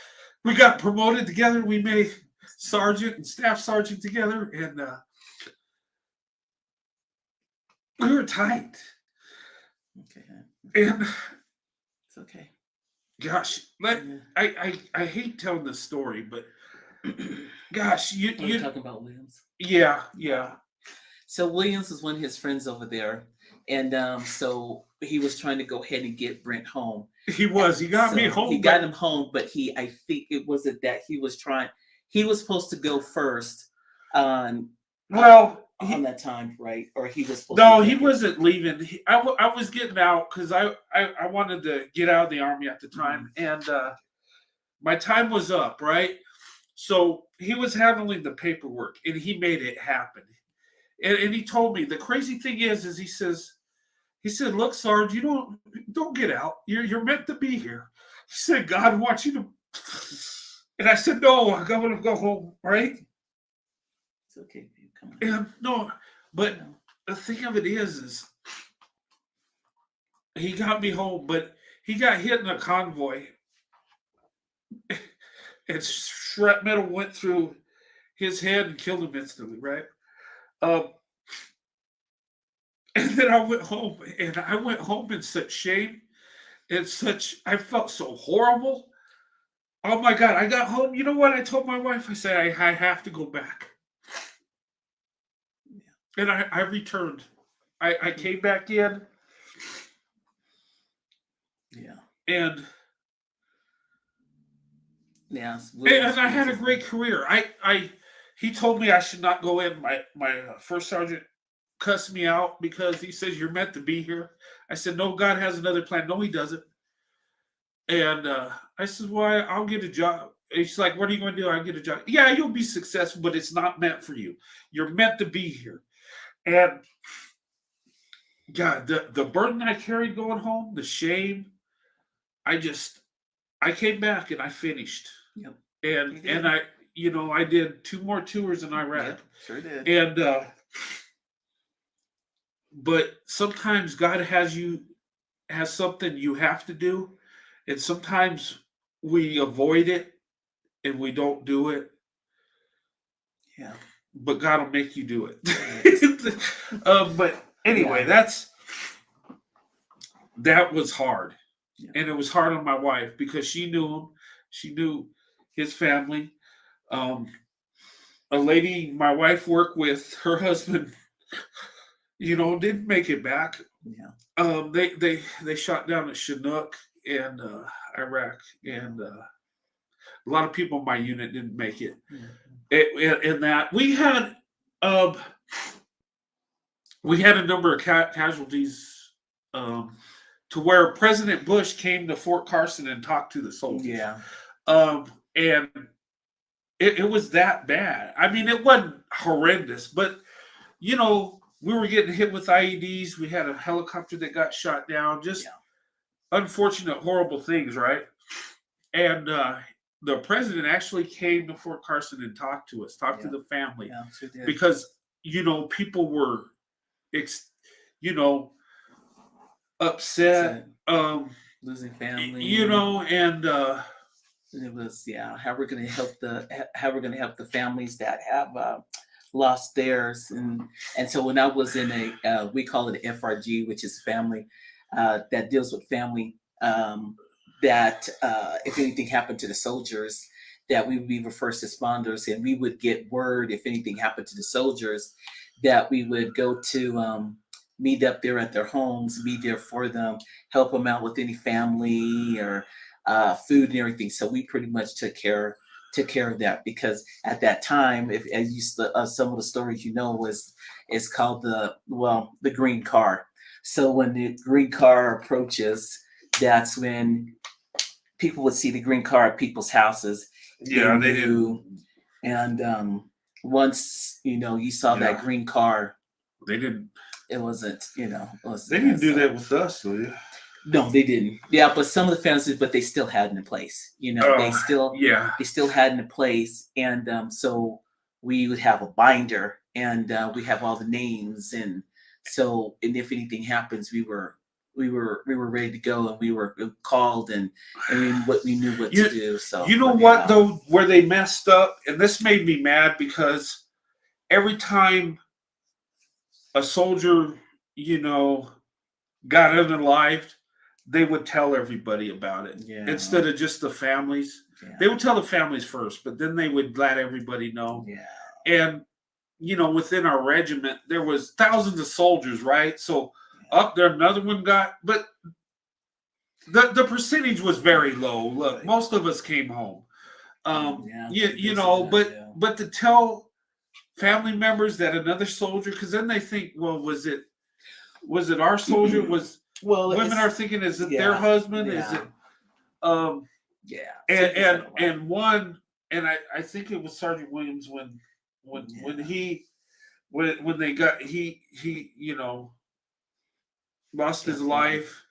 got promoted together. We made sergeant and staff sergeant together, and we were tight. Okay. And it's okay. Gosh, I hate telling this story, but gosh, you talking about Williams? Yeah. So Williams was one of his friends over there, and so he was trying to go ahead and get Brent home. He got me home. He got him home, but I think it wasn't that he was trying. He was supposed to go first on that time, right? Or he was supposed No, to he wasn't leaving. I was getting out because I wanted to get out of the Army at the time, and my time was up, right? So he was handling the paperwork, and he made it happen. And he told me the crazy thing is he said, "Look, Sarge, you don't get out. You're meant to be here." He said, "God wants you to," and I said, "No, I'm going to go home, right?" It's okay, babe. Come on. And no, but the thing of it is he got me home, but he got hit in a convoy, and shrapnel went through his head and killed him instantly, right? And then I went home, and I went home in such shame and I felt so horrible. Oh my God, I got home. You know what I told my wife? I said, I have to go back. And I returned. I came back in. Yeah. And and I had a great career. He told me I should not go in. My first sergeant cussed me out because he says you're meant to be here. I said, no, God has another plan. No, he doesn't. And I said, well, I'll get a job. He's like, what are you going to do? I'll get a job. Yeah, you'll be successful, but it's not meant for you. You're meant to be here. And God, the burden I carried going home, the shame, I came back and I finished. Yep. And I did 2 more tours in Iraq. Yep, sure did. And but sometimes God has something you have to do, and sometimes we avoid it and we don't do it. Yeah. But God will make you do it. But anyway, that was hard. Yeah. And it was hard on my wife because she knew him. She knew his family. A lady my wife worked with, her husband, didn't make it back. Yeah. They shot down at Chinook in Iraq, and a lot of people in my unit didn't make it. Mm-hmm. In that we had a number of casualties to where President Bush came to Fort Carson and talked to the soldiers. Yeah. And it was that bad. I mean, it wasn't horrendous, but we were getting hit with IEDs. We had a helicopter that got shot down. Just unfortunate, horrible things, right? And the president actually came to Fort Carson and talked to us, to the family, because people were, upset. Losing family. And it was how we're going to help the families that have lost theirs, and so when I was in a we call it FRG, which is family that deals with family, that if anything happened to the soldiers, that we would be the first responders, and we would get word if anything happened to the soldiers, that we would go to meet up there at their homes, be there for them, help them out with any family or food and everything. So we pretty much took care of that, because at that time, if as you some of the stories it's called the green car. So when the green car approaches, that's when people would see the green car at people's houses. Yeah, they do. And once you saw that green car, they didn't. It wasn't. They didn't do that with us, though. Yeah. No, they didn't. Yeah, but some of the families, but they still had it in place. They still had it in place, and so we would have a binder, and we have all the names, and if anything happens, we were ready to go, and we were called, and we knew what to do. So what though, where they messed up, and this made me mad, because every time a soldier, got unalived, they would tell everybody about it instead of just the families. Yeah. They would tell the families first, but then they would let everybody know. Yeah. And within our regiment, there was thousands of soldiers, right? So up there, another one got, but the percentage was very low. Look, most of us came home. But to tell family members that another soldier, because then they think, well, was it our soldier? Women are thinking, is it their husband? Yeah. Is it and I think it was Sergeant Williams when they got he lost his life.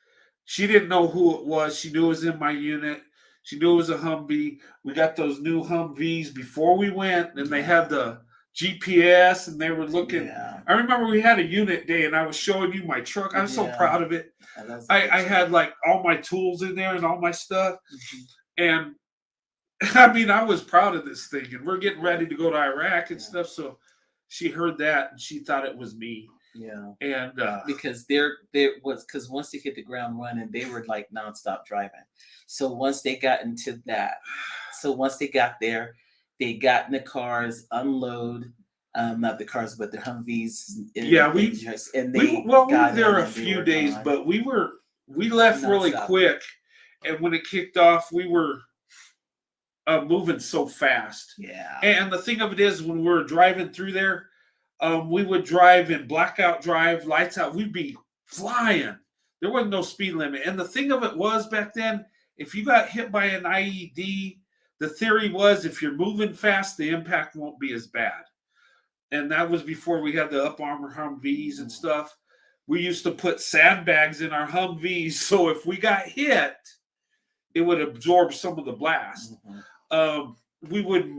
She didn't know who it was. She knew it was in my unit. She knew it was a Humvee. We got those new Humvees before we went, and they had the GPS, and they were looking. Yeah. I remember we had a unit day, and I was showing you my truck. I was so proud of it. I had like all my tools in there and all my stuff. And I was proud of this thing, and we're getting ready to go to Iraq and stuff. So she heard that, and she thought it was me. Yeah. And because once they hit the ground running, they were like nonstop driving. So once they got there, they got in the cars, unload, not the cars, but the Humvees. We were there a few days, but we left really quick. And when it kicked off, we were moving so fast. Yeah. And the thing of it is, when we were driving through there, we would drive in blackout drive, lights out. We'd be flying. There wasn't no speed limit. And the thing of it was, back then, if you got hit by an IED, the theory was if you're moving fast, the impact won't be as bad. And that was before we had the Up Armor Humvees and stuff. We used to put sandbags in our Humvees, so if we got hit, it would absorb some of the blast. We would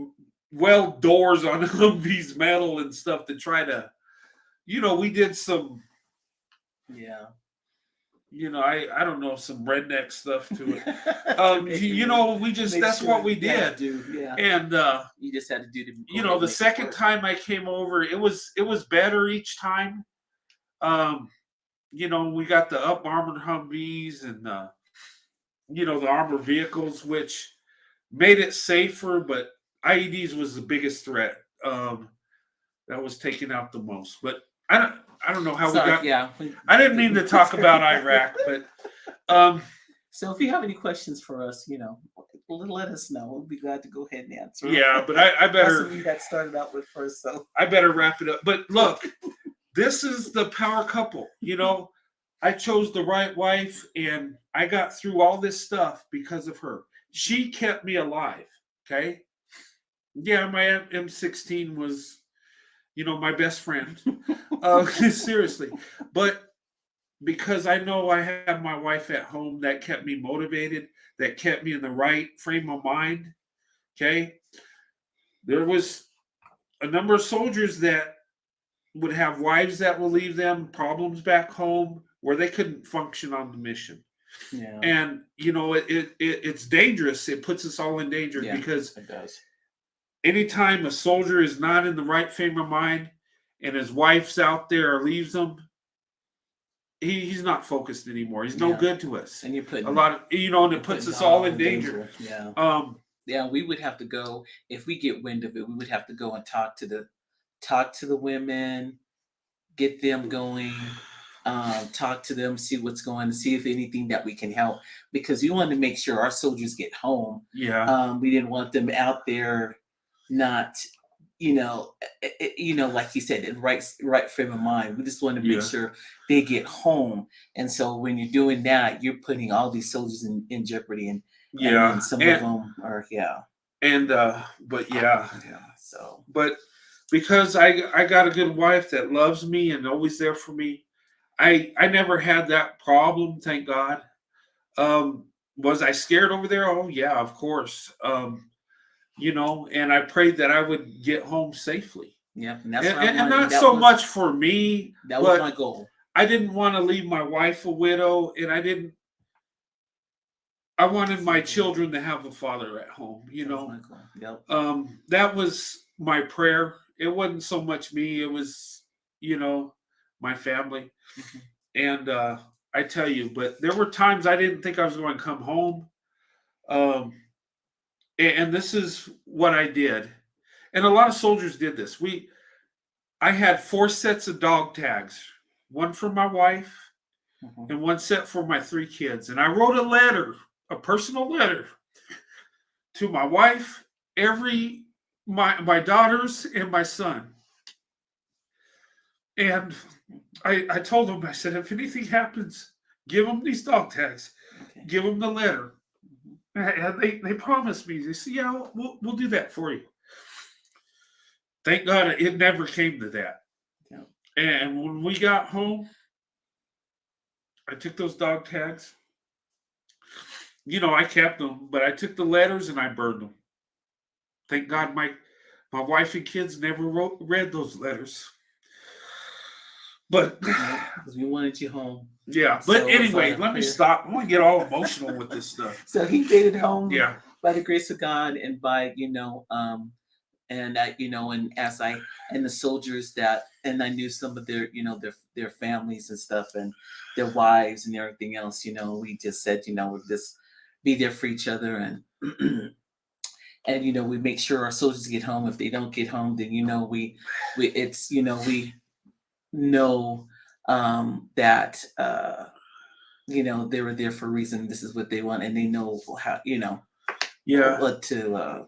weld doors on Humvees metal and stuff to try to, we did some, I don't know, some redneck stuff to it. We just, that's what we did. And you just had to do the second time I came over, it was better each time. We got the Up Armored Humvees and the armored vehicles, which made it safer, but IEDs was the biggest threat. That was taking out the most. But I don't know how we got. Yeah, I didn't mean to talk about Iraq, but so if you have any questions for us, let us know. We'll be glad to go ahead and answer. Yeah, but I better. That's what we got started out with first, so I better wrap it up. But look, this is the power couple. I chose the right wife, and I got through all this stuff because of her. She kept me alive. Okay. Yeah, my M16 was, my best friend. Seriously. But because I know I had my wife at home, that kept me motivated, that kept me in the right frame of mind. Okay. There was a number of soldiers that, would have wives that will leave them problems back home where they couldn't function on the mission. Yeah. And it's dangerous. It puts us all in danger because it does. anytime a soldier is not in the right frame of mind and his wife's out there or leaves him, he's not focused anymore. He's no good to us. And you're putting a lot of and it puts us all in danger. Yeah. Yeah, we would have to go if we get wind of it. We would have to go and talk to the women, get them going, talk to them, see what's going, see if anything that we can help, because we want to make sure our soldiers get home. Yeah. We didn't want them out there not, like you said, in right frame of mind. We just want to make sure they get home. And so when you're doing that, you're putting all these soldiers in jeopardy, and some of them are but because I got a good wife that loves me and always there for me, I never had that problem, thank God. Was I scared over there? Oh yeah, of course. And I prayed that I would get home safely. Yeah, and that's and not so much for me. That was my goal. I didn't want to leave my wife a widow, and I wanted my children to have a father at home. Yep. That was my prayer. It wasn't so much me. It was, my family. Mm-hmm. And I tell you, but there were times I didn't think I was going to come home. And this is what I did. And a lot of soldiers did this. I had 4 sets of dog tags, one for my wife and one set for my 3 kids. And I wrote a letter, a personal letter to my wife, my daughters, and my son. And I told them, I said, if anything happens, give them these dog tags, give them the letter. And they promised me. They said, yeah, we'll do that for you. Thank God it never came to that. Yeah. And when we got home, I took those dog tags. I kept them, but I took the letters and I burned them. Thank God my wife and kids never read those letters. But because we wanted you home. Yeah, but So, anyway, let me stop. I'm gonna get all emotional with this stuff. So he made it home. Yeah. By the grace of God, and by and the soldiers and I knew some of their their families and stuff and their wives and everything else. We just said we'll just be there for each other, and and we make sure our soldiers get home. If they don't get home, then we know that they were there for a reason. This is what they want, and they know how what to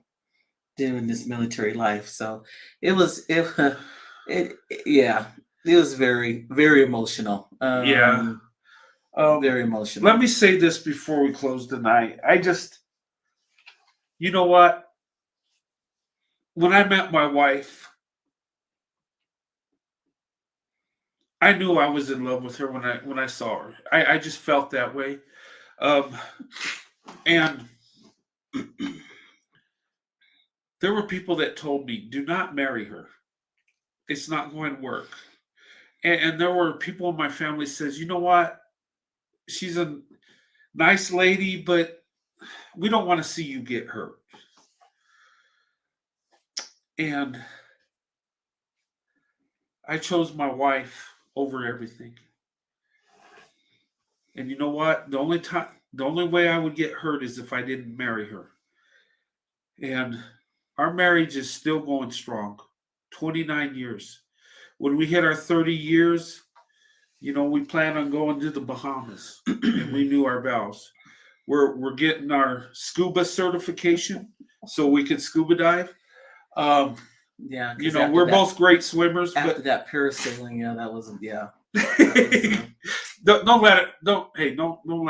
do in this military life. So it was very, very emotional. Very emotional. Let me say this before we close tonight. You know what? When I met my wife, I knew I was in love with her when I saw her. I just felt that way. And there were people that told me, do not marry her. It's not going to work. And there were people in my family says, you know what? She's a nice lady, but we don't want to see you get hurt. And I chose my wife over everything. And you know what? The only way I would get hurt is if I didn't marry her. And our marriage is still going strong. 29 years. When we hit our 30 years, we plan on going to the Bahamas. And we knew our vows. We're getting our scuba certification so we can scuba dive. We're both great swimmers. After that parasailing, that wasn't. Don't let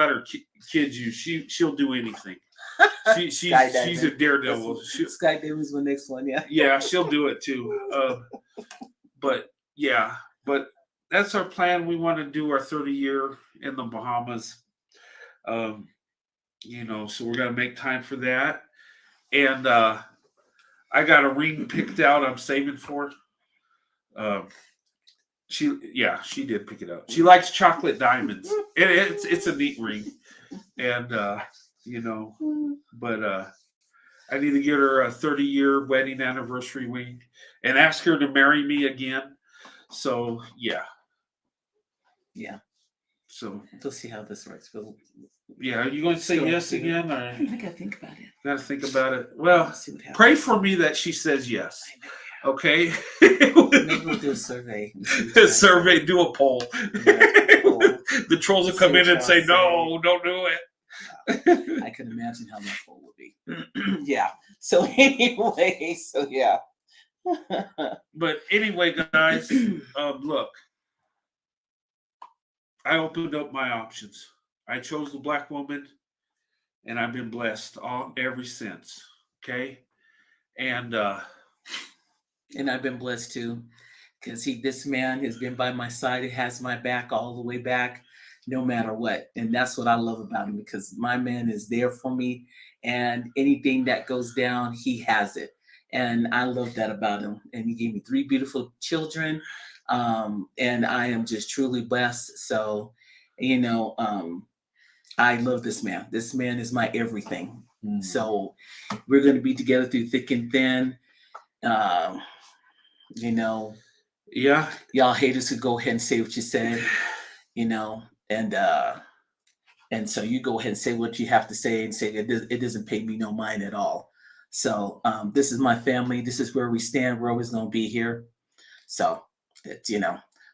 her kid you. She'll do anything. She's a daredevil. Skydiving's the next one. Yeah. Yeah, she'll do it too. But that's our plan. We want to do our 30-year in the Bahamas. So we're gonna make time for that. And I got a ring picked out. I'm saving for it. She did pick it up. She likes chocolate diamonds. It's a neat ring, and but I need to get her a 30-year wedding anniversary ring and ask her to marry me again. So yeah. So we'll see how this works. Yeah, are you going to say yes again? Or I gotta think about it. Gotta think about it. Well, see what happens. pray for me that she says yes. Okay. Maybe we'll do a survey. Survey, do a poll. The trolls will come in and say, no, don't do it. I can imagine how that poll would be. Yeah. So anyway, But anyway, guys, look, I opened up my options. I chose the Black woman, and I've been blessed ever since. Okay, and I've been blessed too, because this man has been by my side. He has my back all the way back, no matter what, and that's what I love about him, because my man is there for me, and anything that goes down, he has it, and I love that about him. And he gave me 3 beautiful children, and I am just truly blessed. So, I love this man. This man is my everything. So we're going to be together through thick and thin. Yeah. Y'all haters could go ahead and say what you said, and so you go ahead and say what you have to say, and say it doesn't pay me no mind at all. So this is my family. This is where we stand. We're always going to be here. So it's,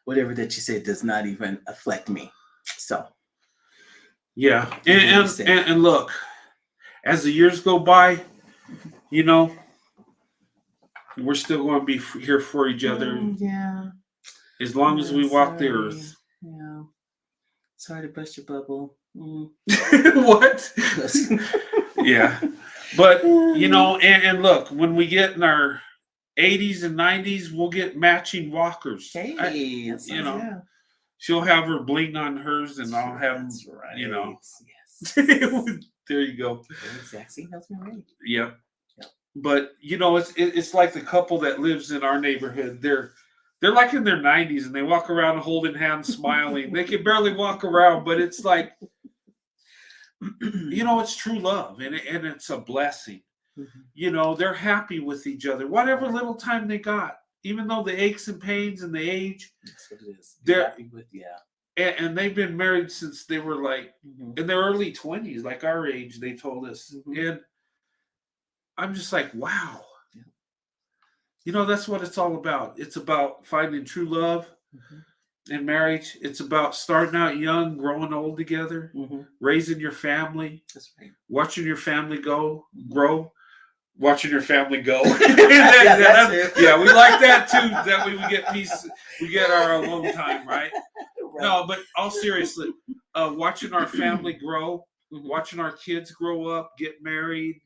whatever that you say does not even affect me. So. Yeah, and look, as the years go by, we're still going to be here for each other. Yeah. As long as we walk the earth. Yeah. Sorry to bust your bubble. What? Yeah. But, and look, when we get in our 80s and 90s, we'll get matching walkers. Hey, she'll have her bling on hers, and I'll have, Yes. There you go. Exactly. That's right. Yep. But it's like the couple that lives in our neighborhood. They're like in their 90s, and they walk around holding hands, smiling. They can barely walk around, but it's like, it's true love, and it's a blessing. They're happy with each other, whatever little time they got. Even though the aches and pains and the age, that's what it is. They're yeah. And they've been married since they were like in their early 20s, like our age, they told us. And I'm just like, wow. That's what it's all about. It's about finding true love in marriage. It's about starting out young, growing old together, raising your family. That's right. Watching your family grow. Watching your family go. Yeah, we like that too. That way we get peace. We get our alone time, right? No, but all seriously, watching our family grow, watching our kids grow up, get married,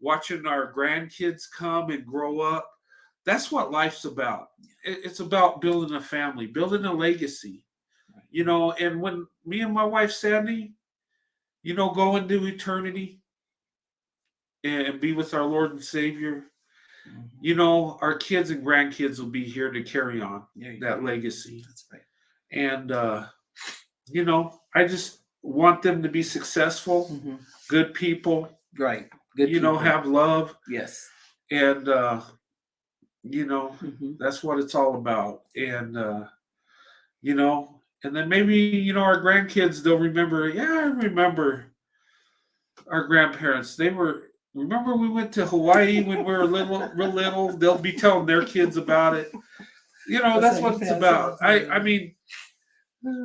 watching our grandkids come and grow up. That's what life's about. It's about building a family, building a legacy, and when me and my wife, Sandy, go into eternity and be with our Lord and Savior, our kids and grandkids will be here to carry on that legacy. That's right. And, I just want them to be successful, good people. Right. Good people. Have love. Yes. And, that's what it's all about. And, and then maybe, our grandkids, they'll remember, I remember our grandparents. Remember we went to Hawaii when we were real little? They'll be telling their kids about it. That's what it's about. I mean,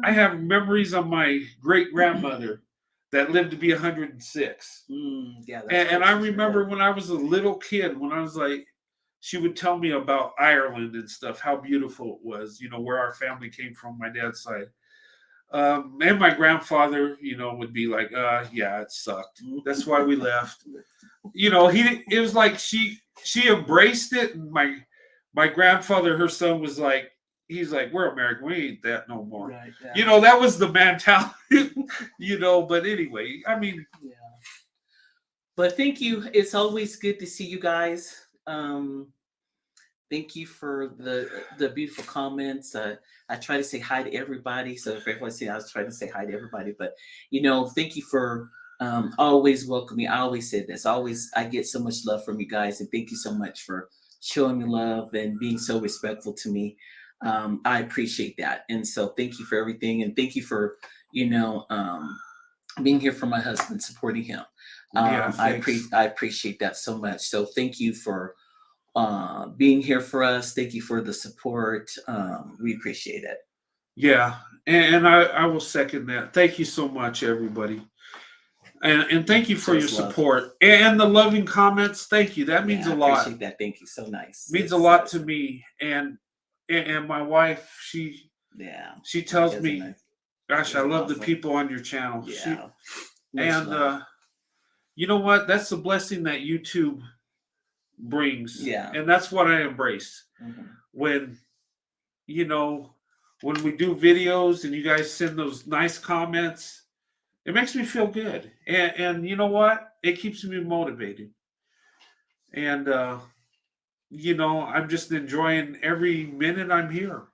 I have memories of my great grandmother that lived to be 106. And I remember when I was a little kid, when I was like, she would tell me about Ireland and stuff, how beautiful it was, where our family came from, my dad's side. And my grandfather, would be like, yeah, it sucked. That's why we left. It was like she embraced it. And my grandfather, her son, was like, he's like, we're American. We ain't that no more. Right, yeah. That was the mentality, but anyway, I mean. Yeah. But thank you. It's always good to see you guys. Thank you for the beautiful comments. I try to say hi to everybody. So if everyone see, I was trying to say hi to everybody. But thank you for always welcoming. I always say this. I get so much love from you guys, and thank you so much for showing me love and being so respectful to me. I appreciate that, and so thank you for everything, and thank you for being here for my husband, supporting him. Yeah, I thanks. appreciate that so much. So thank you for being here for us. Thank you for the support. We appreciate it. Yeah, and I will second that. Thank you so much, everybody. And thank you for your Shows love. support and the loving comments. Thank you. That means Yeah, a I lot. appreciate that. Thank you. So nice. Means a It's, lot to me. And my wife, she tells Isn't me, it? gosh, I Isn't love the awesome? people on your channel. Yeah. Much And love. you know what? That's the blessing that YouTube brings. Yeah. And that's what I embrace. Mhm. When when we do videos and you guys send those nice comments, it makes me feel good. And you know what? It keeps me motivated. And I'm just enjoying every minute I'm here.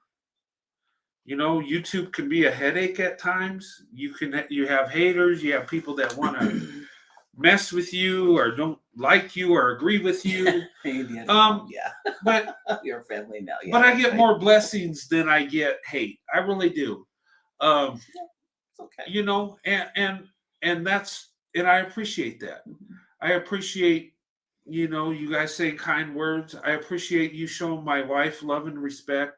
YouTube can be a headache at times. You have haters, you have people that want to mess with you or don't like you or agree with you. Yeah. But Your family now. Yeah, but I that's get right. more blessings than I get hate. I really do. It's okay. And that's, and I appreciate that. I appreciate you guys saying kind words. I appreciate you showing my wife love and respect.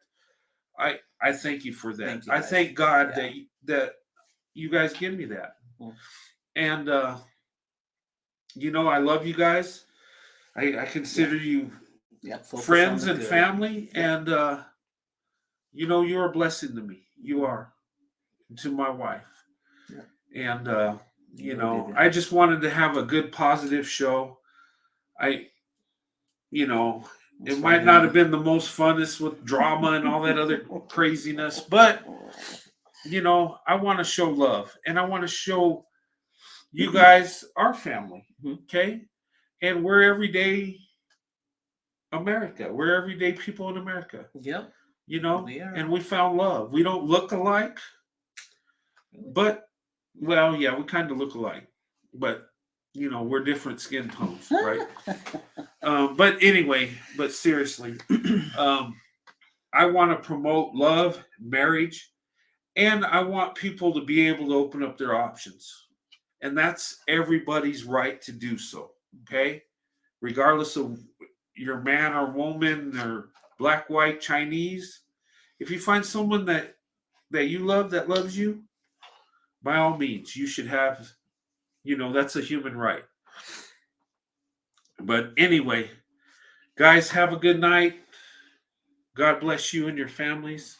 I thank you for that. Thank you, I guys. thank God Yeah. that you guys give me that. Mhm. And I love you guys. I consider you Yeah, focus on friends the and good. family. Yeah. And you're a blessing to me. You are, to my wife. Yeah. And You did it. I just wanted to have a good positive show. It That's might right, not honey. have been the most funnest with drama and all that other craziness, but I want to show love, and I want to show you guys our family. Okay. And we're everyday America. We're everyday people in America. Yep. We are. And we found love. We don't look alike, but well, yeah, we kind of look alike, but we're different skin tones, right? But anyway, but seriously, I want to promote love, marriage, and I want people to be able to open up their options. And that's everybody's right to do so. Okay. Regardless of your man or woman or black, white, Chinese, if you find someone that you love, that loves you, by all means, you should have, that's a human right. But anyway, guys, have a good night. God bless you and your families.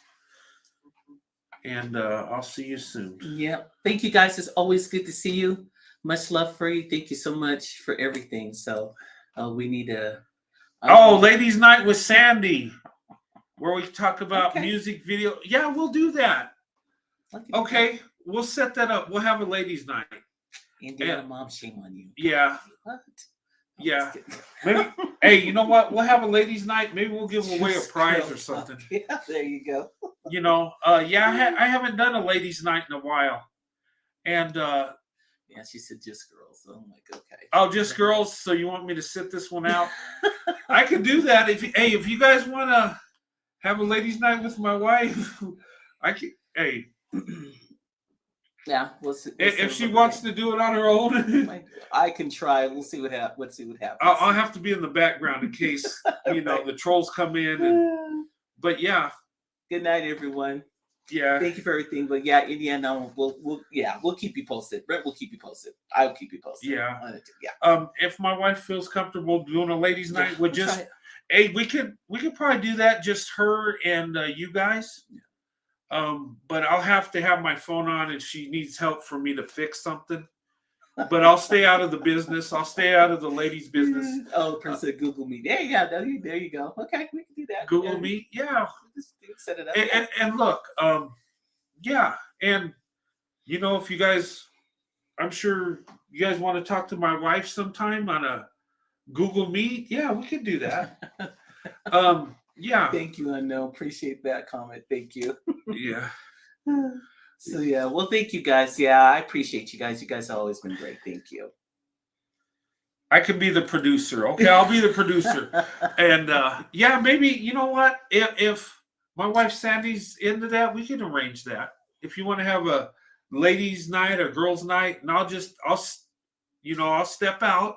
And I'll see you soon. Yep. Thank you, guys. It's always good to see you. Much love for you. Thank you so much for everything. So we need to. Ladies' night with Sandy, where we talk about music video. Yeah, we'll do that. Okay, we'll set that up. We'll have a ladies' night. Indiana mom, shame on you. Yeah. What? Yeah. Maybe, hey, you know what? We'll have a ladies' night. Maybe we'll give away a prize or something. Yeah, there you go. I haven't done a ladies' night in a while. And yeah, she said just girls. So I'm like, okay. Oh, just girls. So you want me to sit this one out? I could do that. If you guys want to have a ladies' night with my wife, I can. Hey. Yeah, we'll see. If she wants to do it on her own, I can try. We'll see what happens. Let's see what happens. I'll have to be in the background in case the trolls come in. But yeah. Good night, everyone. Yeah. Thank you for everything. But yeah, Indiana, we'll keep you posted. Brett will keep you posted. I'll keep you posted. Yeah. Yeah. If my wife feels comfortable doing a ladies' night, we'll try it. hey, we could probably do that, just her and you guys. But I'll have to have my phone on if she needs help for me to fix something. But I'll stay out of the business. I'll stay out of the ladies' business. Oh, the person said Google Meet. There you go. Okay, we can do that. Google Meet, yeah. Just set it up. And look, yeah, and if you guys, I'm sure you guys want to talk to my wife sometime on a Google Meet. Yeah, we could do that. Yeah. Thank you, Unknown. Appreciate that comment. Thank you. Yeah. So yeah, well, thank you guys. Yeah, I appreciate you guys. You guys have always been great. Thank you. I can be the producer. Okay, I'll be the producer. And yeah, maybe, you know what? If my wife Sandy's into that, we can arrange that. If you want to have a ladies' night or girls' night, and I'll step out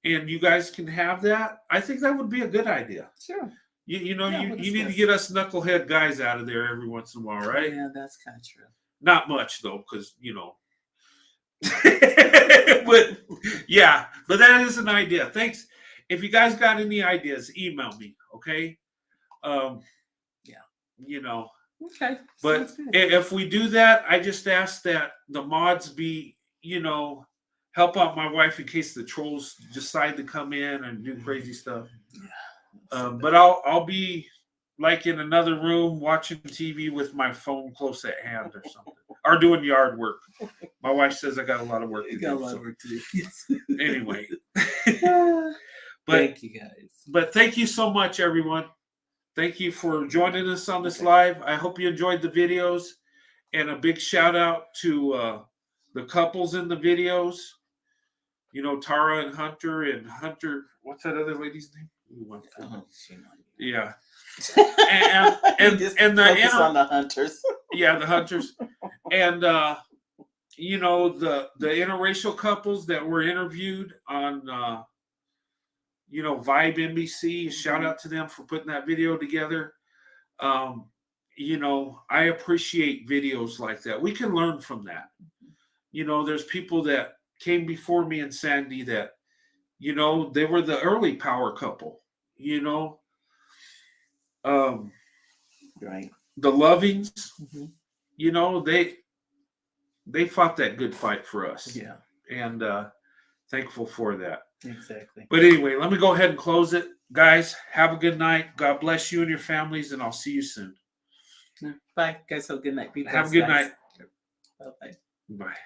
and you guys can have that. I think that would be a good idea. Sure. You we'll need to discuss. get us knucklehead guys out of there every once in a while, right? Yeah, that's kind of true. Not much though, because but yeah, but that is an idea. Thanks. If you guys got any ideas, email me, okay? Yeah. Okay. But if we do that, I just ask that the mods be, help out my wife in case the trolls decide to come in and do crazy stuff. Yeah. But I'll be like in another room watching TV with my phone close at hand or something, or doing yard work. My wife says I got a lot of work to do. Got a lot of work to do. Yes. Anyway. Thank you guys. But thank you so much, everyone. Thank you for joining us on this live. I hope you enjoyed the videos, and a big shout out to the couples in the videos. Tara and Hunter, what's that other lady's name? Yeah. And focus on the Hunters. Yeah, the Hunters. And the interracial couples that were interviewed on Vibe NBC. Shout out to them for putting that video together. I appreciate videos like that. We can learn from that. There's people that came before me and Sandy that, they were the early power couple, right. The Lovings, they fought that good fight for us. Yeah. And thankful for that. Exactly. But anyway, let me go ahead and close it. Guys, have a good night. God bless you and your families, and I'll see you soon. Bye. Guys, have a good night. Be blessed, Have a good guys. night. Bye-bye. Bye.